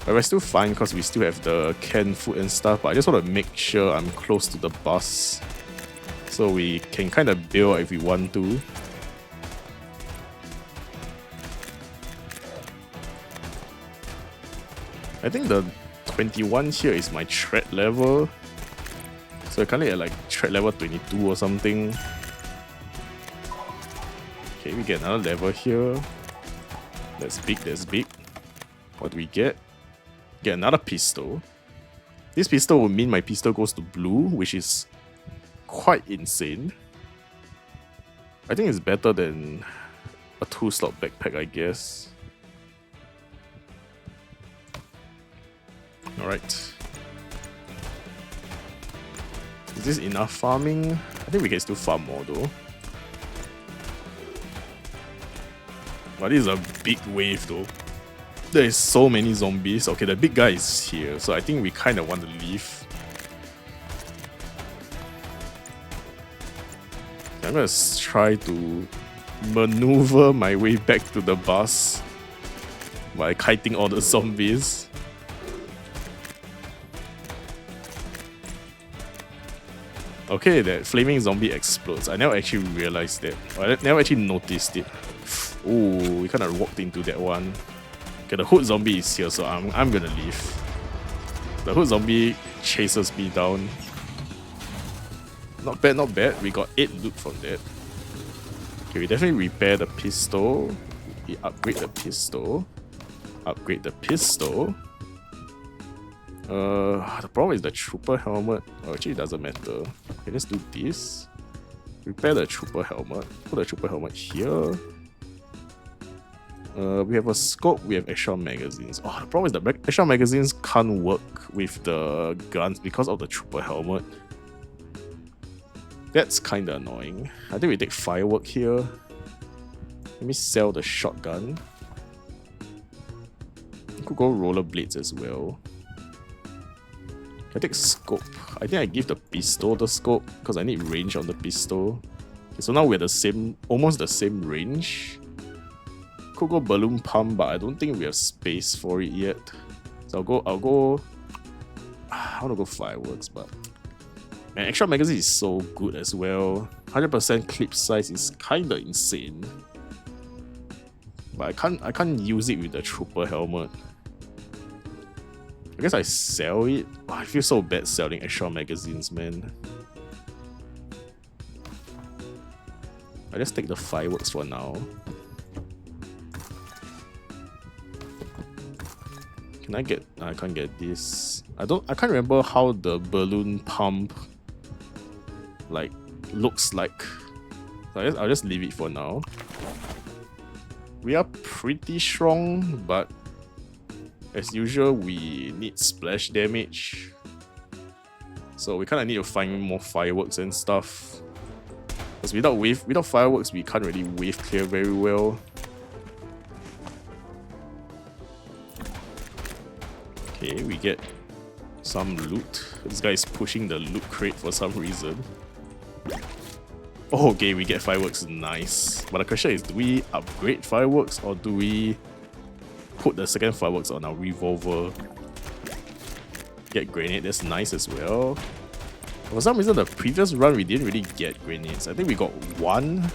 But we're still fine because we still have the canned food and stuff, but I just want to make sure I'm close to the bus so we can kind of build if we want to. I think the 21 here is my threat level. So I currently at like threat level 22 or something. Okay, we get another level here. That's big, that's big. What do we get? Get another pistol. This pistol will mean my pistol goes to blue, which is quite insane. I think it's better than a 2-slot backpack, I guess. Alright. Is this enough farming? I think we can still farm more though. But this is a big wave though. There is so many zombies. Okay, the big guy is here, so I think we kind of want to leave. I'm gonna try to maneuver my way back to the bus by kiting all the zombies. Okay, that flaming zombie explodes. I never actually realized that. I never actually noticed it. Ooh, we kind of walked into that one. Okay, the hood zombie is here, so I'm gonna leave. The hood zombie chases me down. Not bad, not bad. We got 8 loot from that. Okay, we definitely repair the pistol. We upgrade the pistol. Upgrade the pistol. The problem is the trooper helmet. Oh, actually it doesn't matter. Okay, let's do this. Repair the trooper helmet. Put the trooper helmet here. We have a scope, we have extra magazines. Oh, the problem is the extra magazines can't work with the guns because of the trooper helmet. That's kind of annoying. I think we take firework here. Let me sell the shotgun. Could go rollerblades as well. I take scope. I think I give the pistol the scope because I need range on the pistol. Okay, so now we're the same, almost the same range. Could go balloon pump, but I don't think we have space for it yet. So I'll go. I want to go fireworks, but man, extra magazine is so good as well. 100% clip size is kind of insane, but I can't use it with the trooper helmet. I guess I sell it. Oh, I feel so bad selling extra magazines, man. I just take the fireworks for now. Can I get? I can't get this. I can't remember how the balloon pump like looks like. So I'll just leave it for now. We are pretty strong, but as usual, we need splash damage. So we kind of need to find more fireworks and stuff. Because without fireworks, we can't really wave clear very well. Okay, we get some loot. This guy is pushing the loot crate for some reason. Oh, okay, we get fireworks. Nice. But the question is, do we upgrade fireworks or do we put the second fireworks on our revolver? Get grenade, that's nice as well. For some reason, the previous run we didn't really get grenades. I think we got one.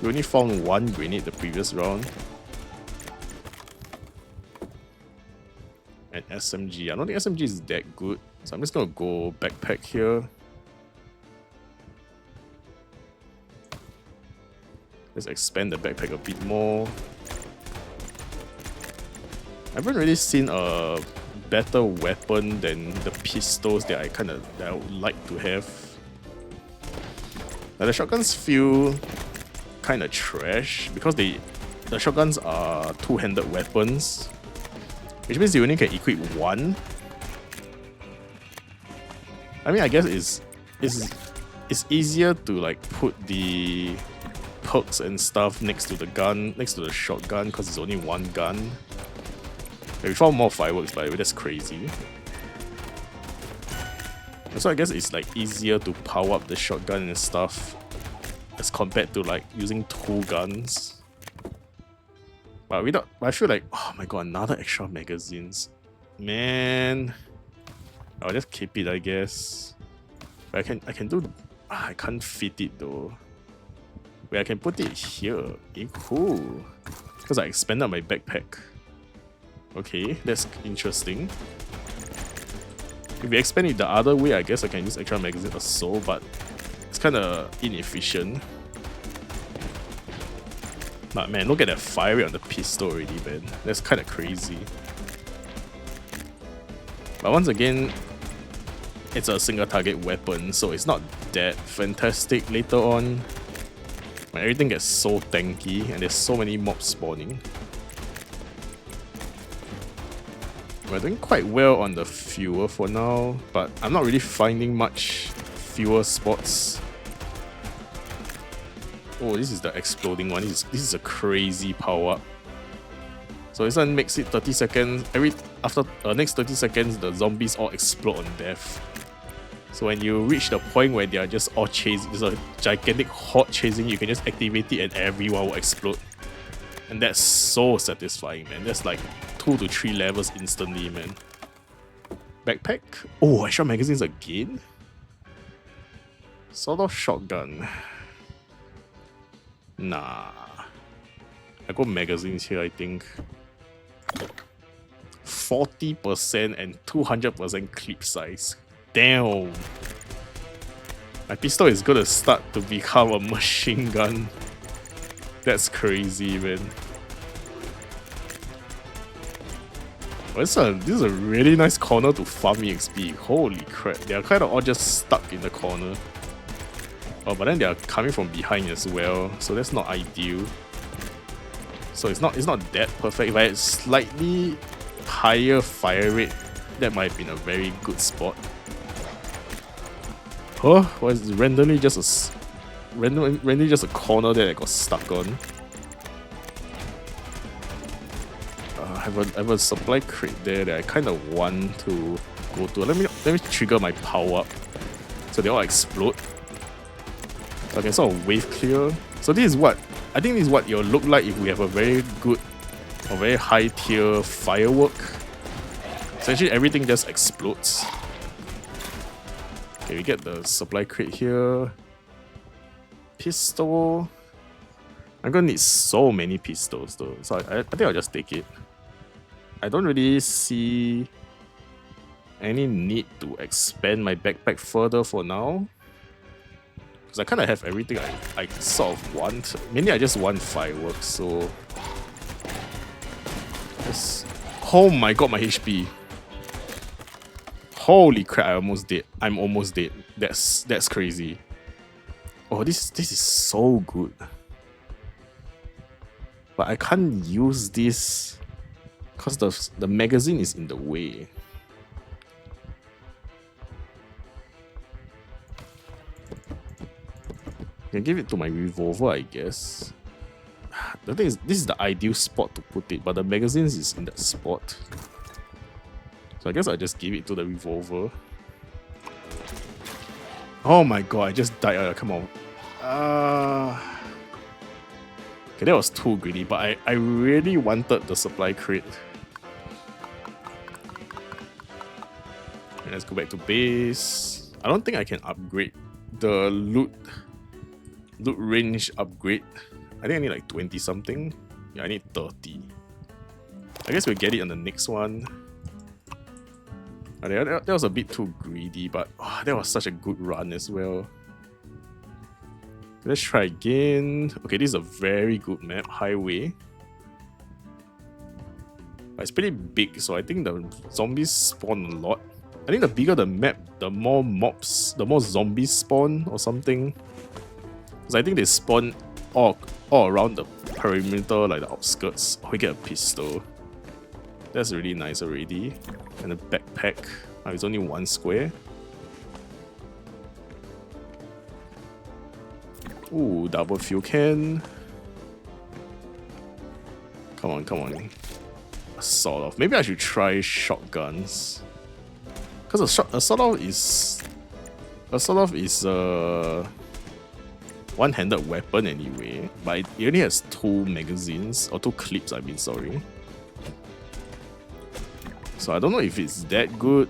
We only found one grenade the previous round. And SMG. I don't think SMG is that good. So I'm just gonna go backpack here. Let's expand the backpack a bit more. I haven't really seen a better weapon than the pistols that I would like to have. Now the shotguns feel kind of trash because the shotguns are two-handed weapons, which means you only can equip one. I mean, I guess it's easier to like put the perks and stuff next to the shotgun because it's only one gun. Okay, we found more fireworks, by the way, that's crazy. So I guess it's like easier to power up the shotgun and stuff as compared to like using two guns. But I feel like, oh my god, another extra magazines. Man, I'll just keep it, I guess. But I can do. I can't fit it though. Wait, I can put it here. Okay, cool. Because I expanded my backpack. Okay, that's interesting. If we expand it the other way, I guess I can use extra magazine or so, but it's kind of inefficient. But man, look at that fire rate on the pistol already, man. That's kind of crazy. But once again, it's a single target weapon, so it's not that fantastic later on. When everything gets so tanky and there's so many mobs spawning. We're doing quite well on the fuel for now, but I'm not really finding much fuel spots. Oh, this is the exploding one. This is a crazy power up. So this one makes it 30 seconds. After next 30 seconds, the zombies all explode on death. So when you reach the point where they are just all chasing, there's a gigantic horde chasing, you can just activate it and everyone will explode. And that's so satisfying, man. That's like 2 to 3 levels instantly, man. Backpack? Oh, extra magazines again? Sort of shotgun. Nah. I go magazines here, I think. 40% and 200% clip size. Damn. My pistol is gonna start to become a machine gun. That's crazy, man. Oh, this is a really nice corner to farm EXP. Holy crap. They are kind of all just stuck in the corner. Oh, but then they are coming from behind as well, so that's not ideal. So it's not that perfect. If I had slightly higher fire rate, that might have been a very good spot. Oh, why is it randomly just randomly just a corner there that I got stuck on? I have a supply crate there that I kind of want to go to. Let me trigger my power up so they all explode. So I can sort of wave clear. So this is what I think this is what it'll look like if we have a very good or very high tier firework. Essentially everything just explodes. Okay, we get the supply crate here. Pistol. I'm gonna need so many pistols though, so I think I'll just take it. I don't really see any need to expand my backpack further for now. Because I kind of have everything I sort of want. Mainly I just want fireworks, so... Oh my god, my HP. Holy crap, I'm almost dead. That's crazy. Oh, this is so good. But I can't use this because the magazine is in the way. I can give it to my revolver, I guess. The thing is, this is the ideal spot to put it, but the magazines is in that spot. So I guess I'll just give it to the revolver. Oh my god, I just died. Come on. Okay, that was too greedy, but I really wanted the supply crate. Okay, let's go back to base. I don't think I can upgrade the loot range upgrade. I think I need like 20 something. Yeah, I need 30. I guess we'll get it on the next one. That was a bit too greedy, but oh, that was such a good run as well. Let's try again. Okay, this is a very good map, highway. It's pretty big, so I think the zombies spawn a lot. I think the bigger the map, the more mobs, the more zombies spawn or something. Because I think they spawn all around the perimeter, like the outskirts. Oh, we get a pistol. That's really nice already. And a backpack. Oh, it's only 1 square. Ooh, double fuel can. Come on, come on. Sort of. Maybe I should try shotguns. Because a sort of is a one-handed weapon anyway. But it only has 2 magazines or 2 clips. I mean, sorry. So I don't know if it's that good.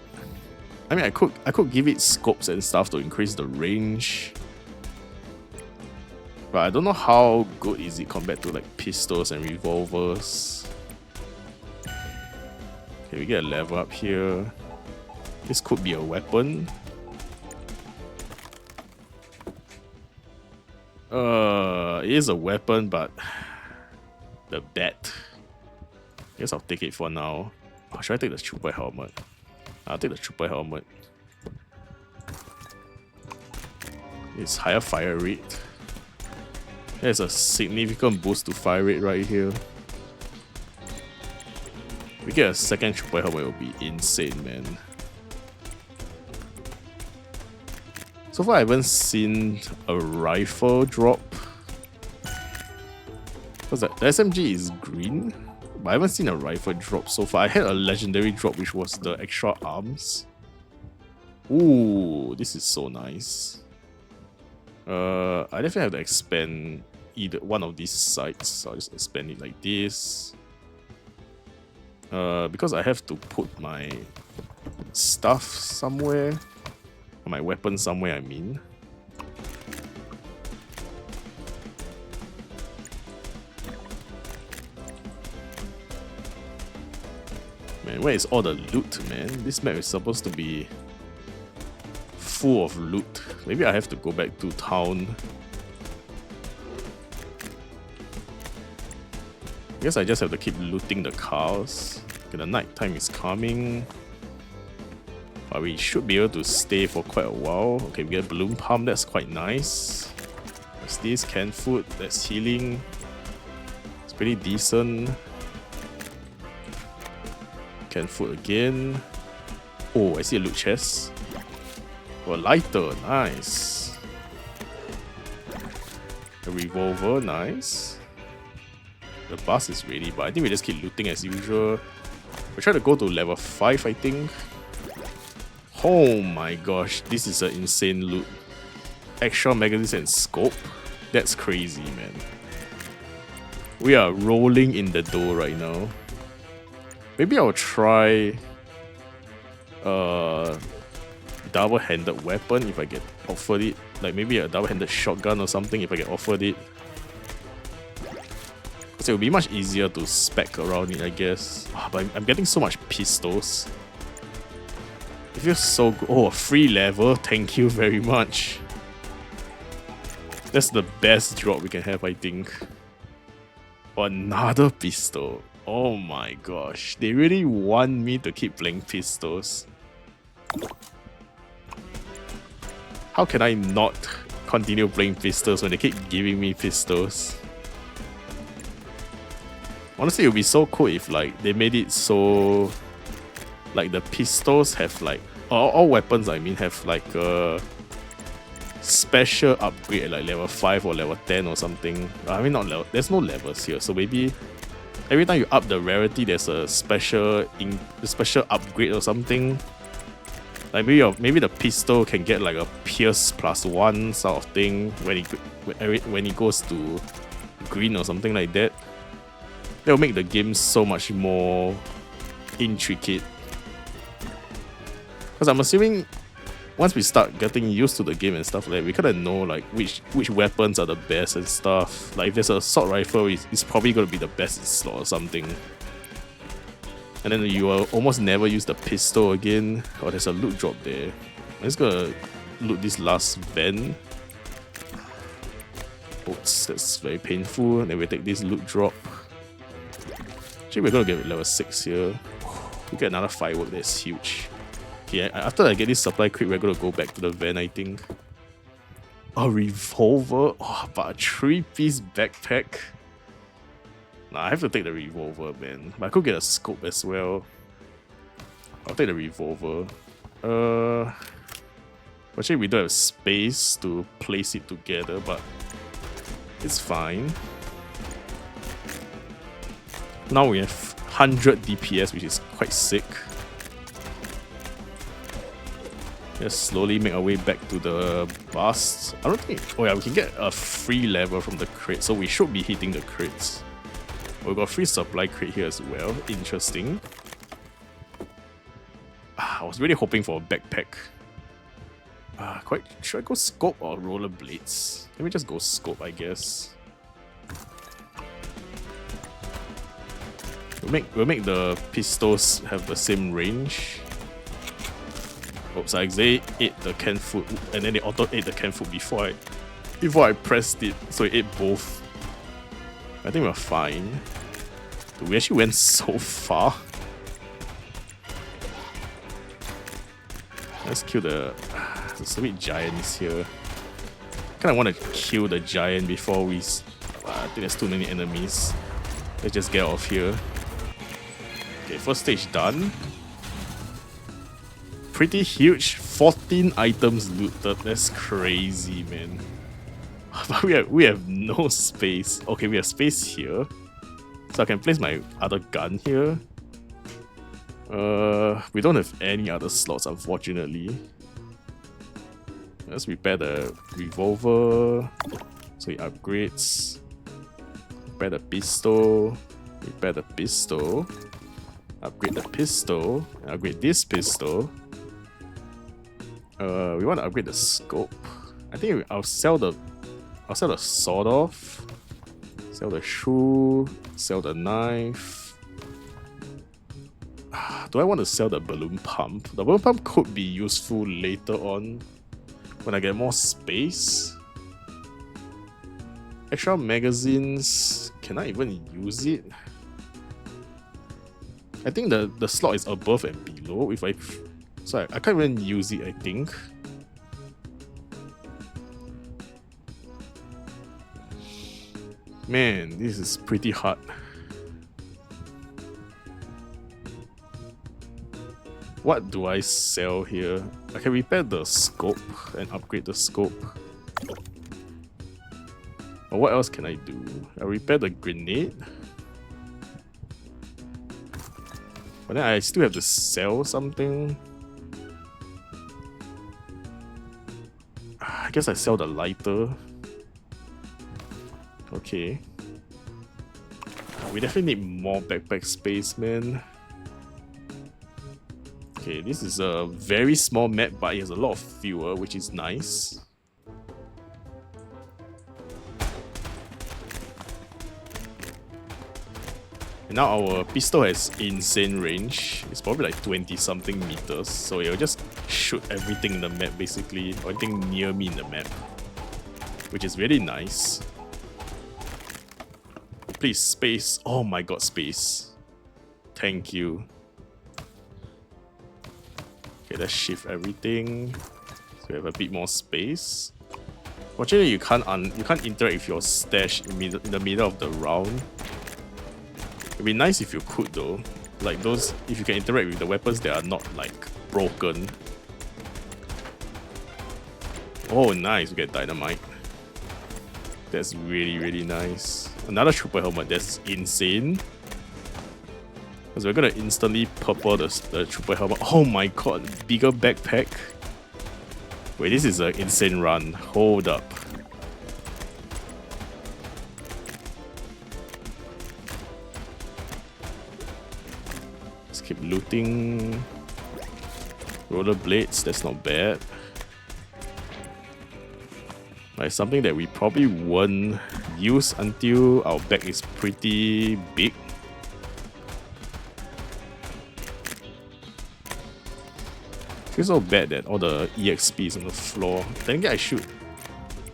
I mean, I could give it scopes and stuff to increase the range. But I don't know how good is it compared to like pistols and revolvers. Okay, we get a level up here. This could be a weapon. It is a weapon, but the bat. I guess I'll take it for now. Oh, should I take the trooper helmet? I'll take the trooper helmet. It's higher fire rate. There's a significant boost to fire rate right here. If we get a second trooper helmet, it will be insane, man. So far, I haven't seen a rifle drop. What's that? The SMG is green, but I haven't seen a rifle drop so far. I had a legendary drop, which was the extra arms. Ooh, this is so nice. I definitely have to expand either one of these sites. So I'll just expand it like this. Because I have to put my stuff somewhere. Or my weapon somewhere, I mean. Man, where is all the loot, man? This map is supposed to be full of loot. Maybe I have to go back to town. I guess I just have to keep looting the cars. Okay, the night time is coming. But we should be able to stay for quite a while. Okay, we get balloon pump, that's quite nice. There's this canned food, that's healing. It's pretty decent. Canned food again. Oh, I see a loot chest. Oh, lighter, nice. A revolver, nice. The bus is ready, but I think we just keep looting as usual. We try to go to level 5, I think. Oh my gosh, this is an insane loot. Extra magazines and scope. That's crazy, man. We are rolling in the dough right now. Maybe I'll try double-handed weapon if I get offered it. Like maybe a double-handed shotgun or something if I get offered it. Because it will be much easier to spec around it, I guess. But I'm getting so much pistols. It feels so good. Oh, a free level. Thank you very much. That's the best drop we can have, I think. Another pistol. Oh my gosh. They really want me to keep playing pistols. How can I not continue playing pistols when they keep giving me pistols? Honestly, it would be so cool if like they made it so like the pistols have like all weapons I mean have like a special upgrade at like level 5 or level 10 or something. I mean not level, there's no levels here, so maybe every time you up the rarity there's a special upgrade or something. Like maybe the pistol can get like a pierce +1 sort of thing when it goes to green or something like that. That will make the game so much more intricate. Because I'm assuming once we start getting used to the game and stuff like that, we kind of know like which weapons are the best and stuff. Like if there's an assault rifle, it's probably going to be the best in slot or something. And then you will almost never use the pistol again. Oh, there's a loot drop there. I'm just gonna loot this last vent. Oops, that's very painful. And then we take this loot drop. Actually, we're gonna get level 6 here. We get another firework, that's huge. Okay, after I get this supply crate, we're gonna go back to the van, I think. A revolver? Oh, but a 3-piece backpack? Nah, I have to take the revolver, man. But I could get a scope as well. I'll take the revolver. Actually, we don't have space to place it together, but it's fine. Now we have 100 DPS, which is quite sick. Let's slowly make our way back to the bus. I don't think... Oh yeah, we can get a free level from the crate, so we should be hitting the crates. We got a free supply crate here as well. Interesting. I was really hoping for a backpack. Should I go scope or rollerblades? Let me just go scope, I guess. We'll make the pistols have the same range. Oops, I ate the canned food and then they auto ate the canned food before I pressed it, so it ate both. I think we're fine. Dude, we actually went so far. Let's kill the sweet giants here. Kinda want to kill the giant before we... I think there's too many enemies. Let's just get off here. Okay, first stage done. Pretty huge. 14 items looted. That's crazy, man. But we have no space. Okay, we have space here. So I can place my other gun here. We don't have any other slots, unfortunately. Let's repair the revolver. So it upgrades. Repair the pistol. Repair the pistol. Upgrade the pistol. Upgrade this pistol. We want to upgrade the scope. I think I'll sell the sword off. Sell the shoe. Sell the knife. Do I want to sell the balloon pump? The balloon pump could be useful later on when I get more space. Extra magazines. Can I even use it? I think the slot is above and below. So I can't even use it, I think. Man, this is pretty hard. what do I sell here? I can repair the scope and upgrade the scope. Or what else can I do? I repair the grenade. But then I still have to sell something. I guess I sell the lighter. Okay. We definitely need more backpack space, man. Okay, this is a very small map, but it has a lot of fuel, which is nice. And now our pistol has insane range. It's probably like 20 something meters, so it'll just shoot everything in the map basically, or anything near me in the map, which is really nice. Please, space. Oh my god, space. Thank you. Okay, let's shift everything so we have a bit more space. Fortunately, you can't interact with your stash in the middle of the round. It'd be nice if you could though. Like those, if you can interact with the weapons that are not like broken. Oh nice, we get dynamite. That's really, really nice. Another trooper helmet, that's insane. Because we're gonna instantly purple the trooper helmet. Oh my god, bigger backpack. Wait, this is an insane run. Hold up. Let's keep looting. Rollerblades, that's not bad. Like something that we probably won't use until our bag is pretty big. Feels so bad that all the EXP is on the floor. Then again,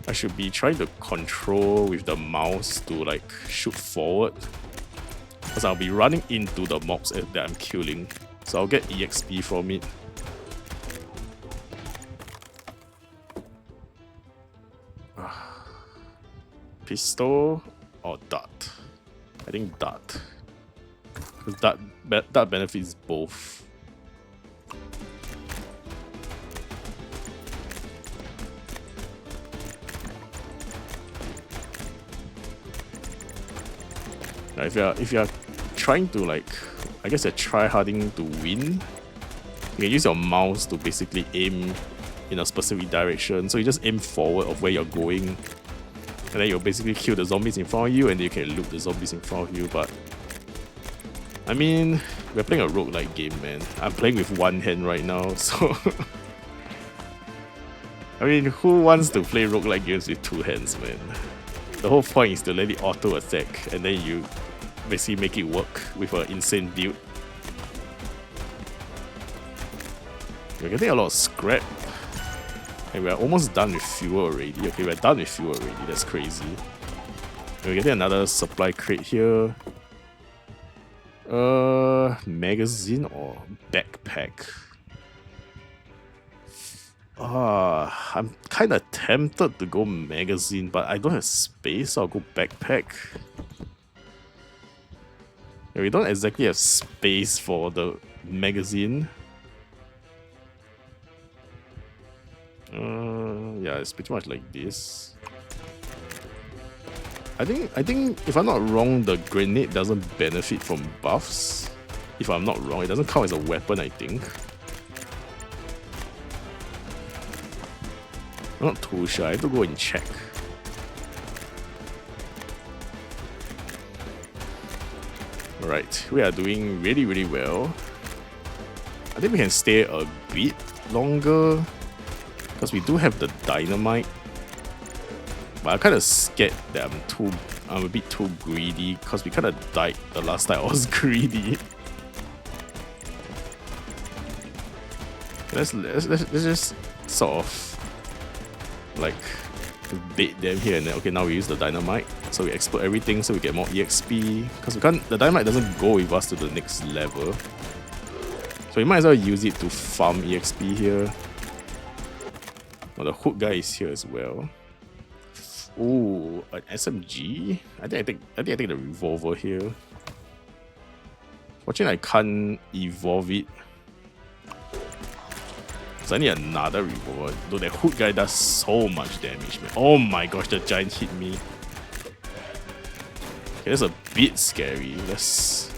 I should be trying to control with the mouse to like shoot forward. Because I'll be running into the mobs that I'm killing. So I'll get EXP from it. Pistol or dart? I think dart. Because dart benefits both. Now, if you're trying to like, I guess you're try-harding to win, you can use your mouse to basically aim in a specific direction. So you just aim forward of where you're going. And then you'll basically kill the zombies in front of you and then you can loot the zombies in front of you, but I mean, we're playing a roguelike game, man. I'm playing with one hand right now, so I mean, who wants to play roguelike games with two hands, man? The whole point is to let it auto attack and then you basically make it work with an insane build. We're getting a lot of scrap. And we're almost done with fuel already. Okay, we're done with fuel already. That's crazy. And we're getting another supply crate here. Magazine or backpack? I'm kind of tempted to go magazine, but I don't have space, so I'll go backpack. Yeah, we don't exactly have space for the magazine. Yeah, it's pretty much like this. I think if I'm not wrong, the grenade doesn't benefit from buffs. If I'm not wrong, it doesn't count as a weapon, I think. I'm not too sure, I have to go and check. Alright, we are doing really, really well. I think we can stay a bit longer. Because we do have the dynamite. But I'm kind of scared that I'm a bit too greedy. Because we kind of died the last time I was greedy. Let's just sort of like bait them here and then. Okay, now we use the dynamite. So we explode everything so we get more EXP. Because the dynamite doesn't go with us to the next level. So we might as well use it to farm EXP here. Oh, the hook guy is here as well. Ooh, an SMG? I think I take the revolver here. Fortunately, I can't evolve it. So I need another revolver. Though that hook guy does so much damage, man. Oh my gosh, the giant hit me. Okay, that's a bit scary. Let's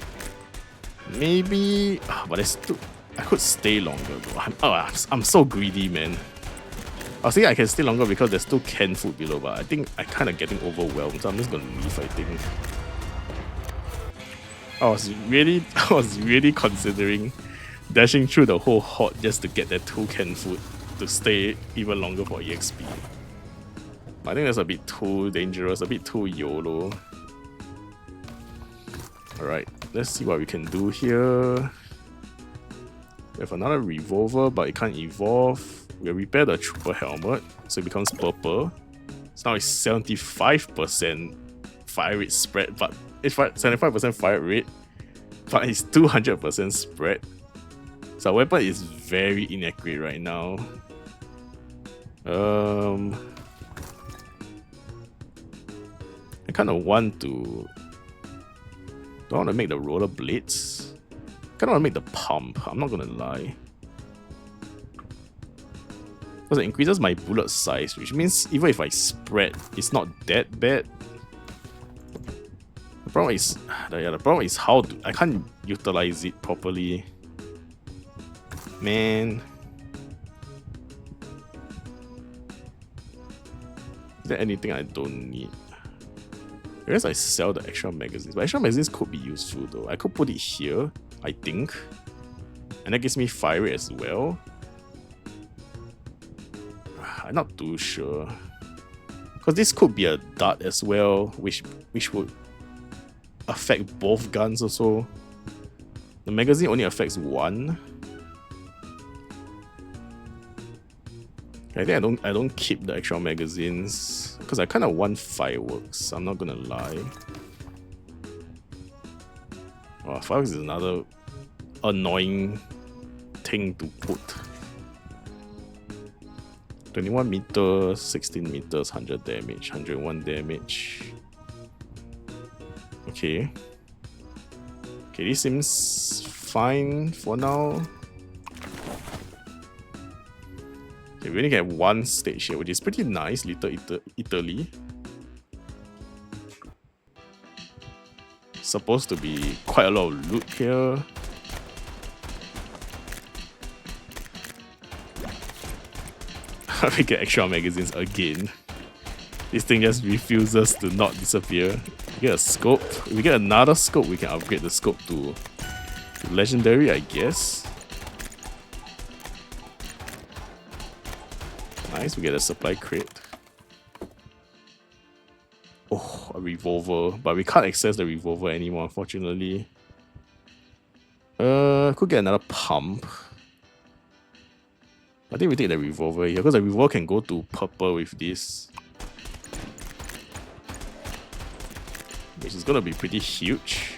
maybe, but there's too. I could stay longer though. I'm so greedy, man. I was thinking I can stay longer because there's still canned food below, but I think I'm kind of getting overwhelmed, so I'm just gonna leave. I think. I was really considering dashing through the whole horde just to get that 2 canned food to stay even longer for EXP. I think that's a bit too dangerous, a bit too YOLO. Alright, let's see what we can do here. We have another revolver, but it can't evolve. We'll repair the trooper helmet, so it becomes purple. So now it's 75% fire rate spread, but it's 75% fire rate, but it's 200% spread. So our weapon is very inaccurate right now. I kind of want to. Do I want to make the roller blades? I kind of want to make the pump. I'm not gonna lie. Because it increases my bullet size, which means even if I spread, it's not that bad. The problem is how I can't utilize it properly. Man. Is there anything I don't need? I guess I sell the extra magazines, but extra magazines could be useful though. I could put it here, I think. And that gives me fire rate as well. I'm not too sure. Because this could be a dart as well, which would affect both guns also. The magazine only affects one. I think I don't keep the extra magazines because I kind of want fireworks. I'm not gonna lie. Oh, fireworks is another annoying thing to put. 21 meters, 16 meters, 100 damage, 101 damage. Okay. Okay, this seems fine for now. Okay, we only get one stage here, which is pretty nice, Little Italy. Supposed to be quite a lot of loot here. We get extra magazines again. This thing just refuses to not disappear. We get a scope. If we get another scope, we can upgrade the scope to legendary, I guess. Nice, we get a supply crate. Oh, a revolver. But we can't access the revolver anymore, unfortunately. Could get another pump. I think we take the revolver here, because the revolver can go to purple with this. Which is gonna be pretty huge.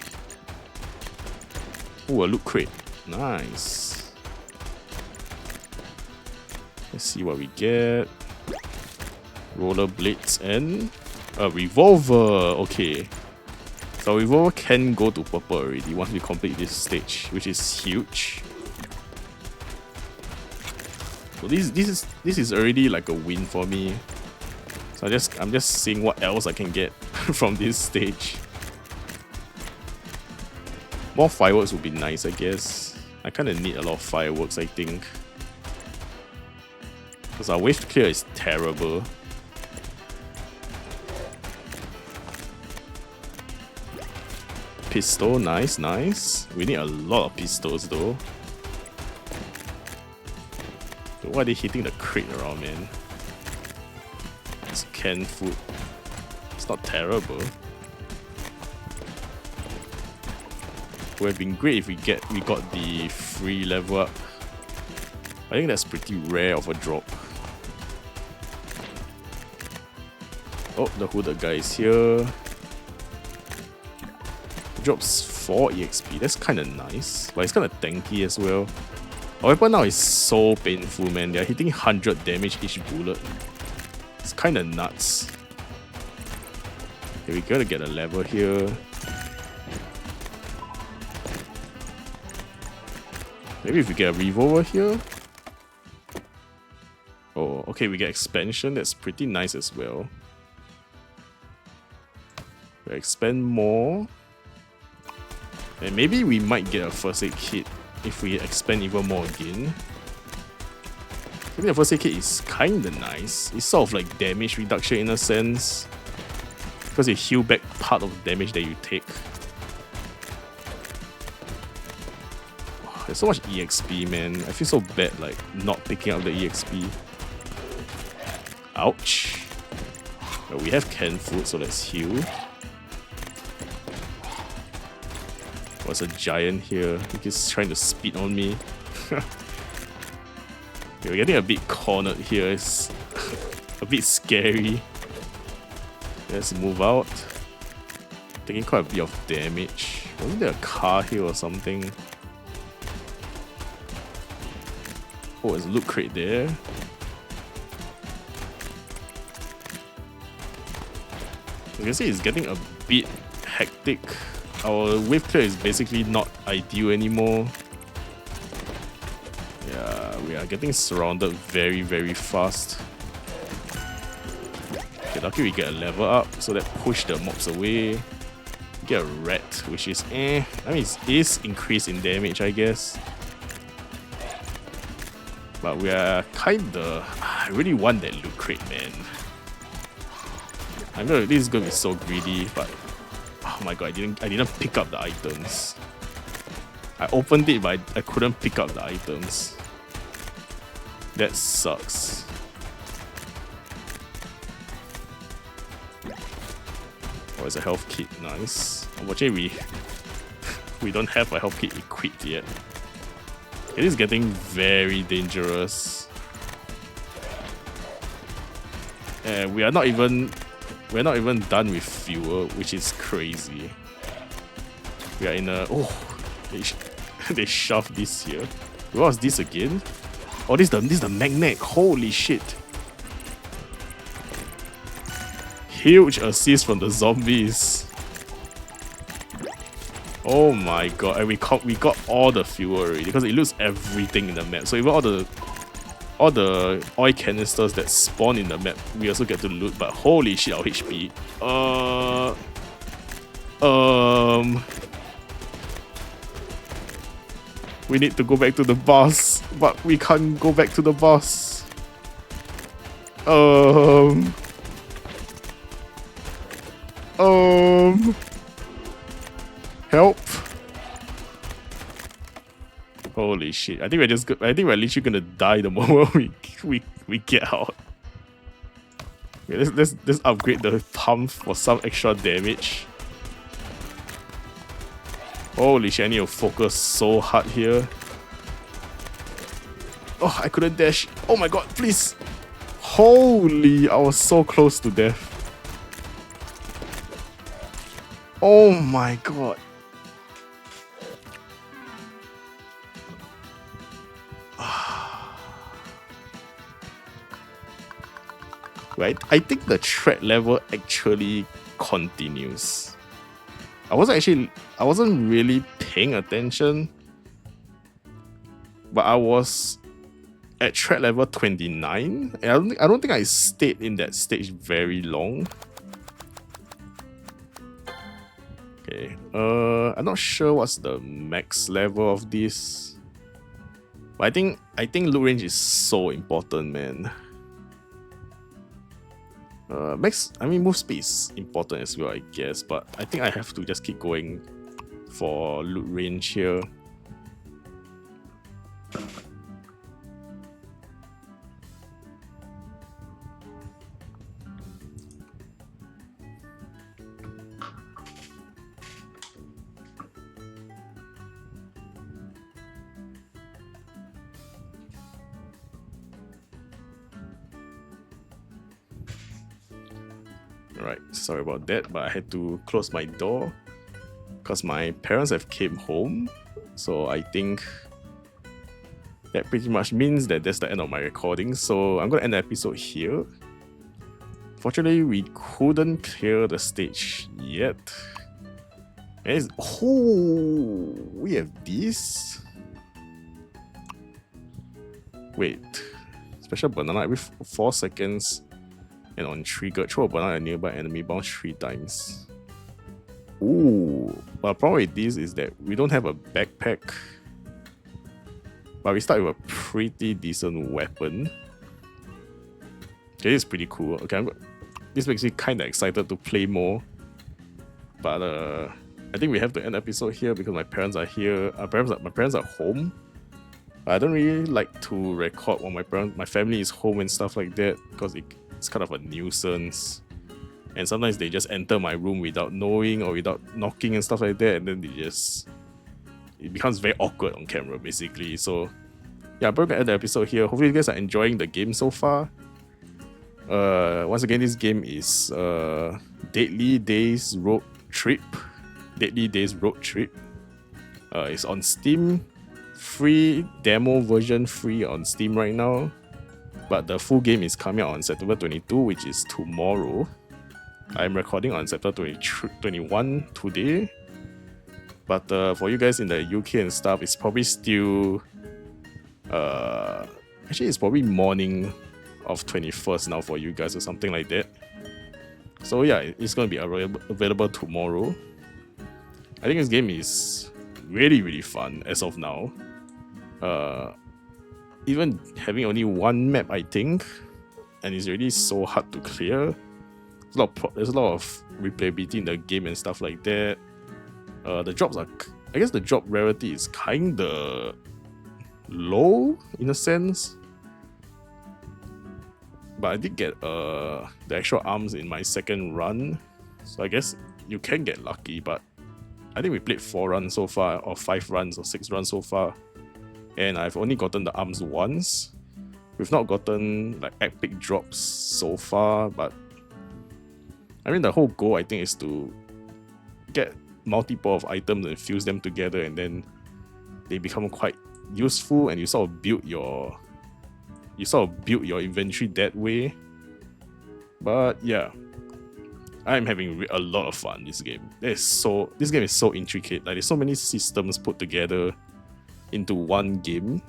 Ooh, a loot crate. Nice. Let's see what we get. Roller blades and a revolver. Okay. So revolver can go to purple already once we complete this stage, which is huge. So this is already like a win for me. So I'm just seeing what else I can get from this stage. More fireworks would be nice, I guess. I kind of need a lot of fireworks, I think. Because our wave clear is terrible. Pistol, nice, nice. We need a lot of pistols though. Why are they hitting the crate around, man? It's canned food. It's not terrible. It would have been great if we got the free level up. I think that's pretty rare of a drop. Oh, the hooded guy is here. Drops 4 EXP. That's kind of nice, but it's kind of tanky as well. Our weapon now is so painful, man. They're hitting 100 damage each bullet. It's kind of nuts. Okay, we gotta get a level here. Maybe if we get a revolver here. Oh, okay, we get expansion. That's pretty nice as well. We expand more. And maybe we might get a first aid kit if we expand even more again. I think the first aid kit is kinda nice. It's sort of like damage reduction in a sense. Because it heal back part of the damage that you take. There's so much EXP, man. I feel so bad like not picking up the EXP. Ouch. Well, we have canned food, so let's heal. What's a giant here? He's trying to spit on me. Okay, we're getting a bit cornered here. It's a bit scary. Let's move out. Taking quite a bit of damage. Wasn't there a car here or something? Oh, there's a loot crate there. You can see it's getting a bit hectic. Our wave clear is basically not ideal anymore. Yeah, we are getting surrounded very, very fast. Okay, lucky we get a level up, so that push the mobs away. Get a rat, which is I mean, it is increased in damage, I guess. But we are kinda... I really want that loot crate, man. This is gonna be so greedy, but oh my god, I didn't pick up the items. I opened it, but I couldn't pick up the items. That sucks. Oh, it's a health kit, nice. Unfortunately, we don't have a health kit equipped yet. It is getting very dangerous. And we're not even done with fuel, which is crazy. We are in a... Oh, they shoved this here. What was this again? Oh, this is the magnet. Holy shit. Huge assist from the zombies. Oh my god, and we got all the fuel already because it loots everything in the map. So even all the oil canisters that spawn in the map, we also get to loot. But holy shit, our HP. We need to go back to the bus, but we can't go back to the bus. Help. Holy shit. I think we're literally gonna die the moment we get out. Okay, let's upgrade the pump for some extra damage. Holy shit, I need to focus so hard here. Oh, I couldn't dash. Oh my god, please. Holy, I was so close to death. Oh my god. Right, I think the threat level actually continues. I wasn't really paying attention, but I was at threat level 29, and I don't think I stayed in that stage very long. Okay, I'm not sure what's the max level of this, but I think loot range is so important, man. Move speed is important as well, I guess, but I think I have to just keep going for loot range here. Right, sorry about that, but I had to close my door because my parents have came home. So I think that pretty much means that that's the end of my recording. So I'm gonna end the episode here. Fortunately, we couldn't clear the stage yet. Oh, we have this. Wait, Special banana every 4 seconds. And on trigger, throw a banana at a nearby enemy, bounce 3 times. Ooh, but the problem with this is that we don't have a backpack. But we start with a pretty decent weapon. Okay, this is pretty cool. Okay, this makes me kind of excited to play more. But I think we have to end the episode here because my parents are here. My parents are home. I don't really like to record when my family is home and stuff like that because it's kind of a nuisance. And sometimes they just enter my room without knowing or without knocking and stuff like that, and then it becomes very awkward on camera basically. So yeah, I'm probably gonna end the episode here. Hopefully you guys are enjoying the game so far. Once again, this game is Deadly Days Roadtrip. Deadly Days Roadtrip. It's on Steam. Free demo version free on Steam right now. But the full game is coming out on September 22, which is tomorrow. I'm recording on September 21 today. But for you guys in the UK and stuff, it's probably still actually it's probably morning of 21st now for you guys or something like that. So yeah, it's gonna be available tomorrow. I think this game is really fun as of now. Even having only one map, I think, and it's really so hard to clear. There's a lot of replayability in the game and stuff like that. The drops are, I guess the drop rarity is kinda low in a sense. But I did get the actual arms in my second run, so I guess you can get lucky. But I think we played 4 runs so far, or 5 runs, or 6 runs so far, and I've only gotten the arms once. We've not gotten like epic drops so far, but I mean the whole goal I think is to get multiple of items and fuse them together, and then they become quite useful, and you sort of build your inventory that way. But yeah, I'm having a lot of fun this game. This game is so intricate. Like there's so many systems put together into one game.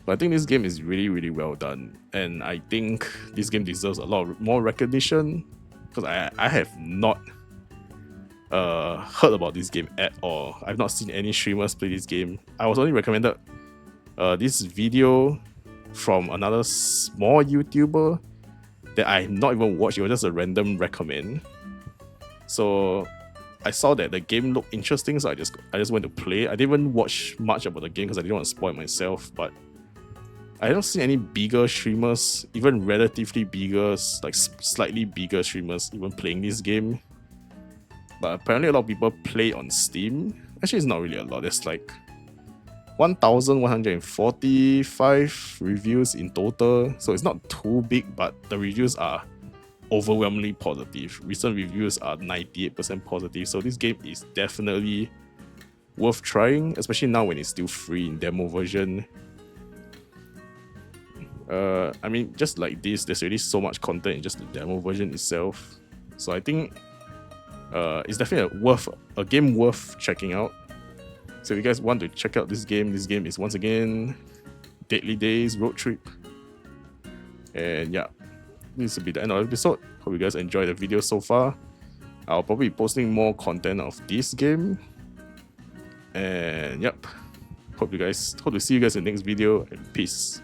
But I think this game is really well done, and I think this game deserves a lot more recognition because I have not heard about this game at all. I've not seen any streamers play this game. I was only recommended this video from another small YouTuber that I not even watched. It was just a random recommend. So I saw that the game looked interesting, so I just went to play. I didn't even watch much about the game because I didn't want to spoil myself. But I don't see any bigger streamers, even relatively bigger, like slightly bigger streamers, even playing this game. But apparently a lot of people play on Steam. Actually, it's not really a lot. There's like 1,145 reviews in total, so it's not too big, but the reviews are overwhelmingly positive. Recent reviews are 98% positive, so this game is definitely worth trying, especially now when it's still free in demo version. I mean, just like this, there's already so much content in just the demo version itself, so I think it's definitely a game worth checking out. So if you guys want to check out this game is once again Deadly Days Roadtrip. And yeah, this will be the end of the episode. Hope you guys enjoyed the video so far. I'll probably be posting more content of this game. And yep, hope to see you guys in the next video, and peace.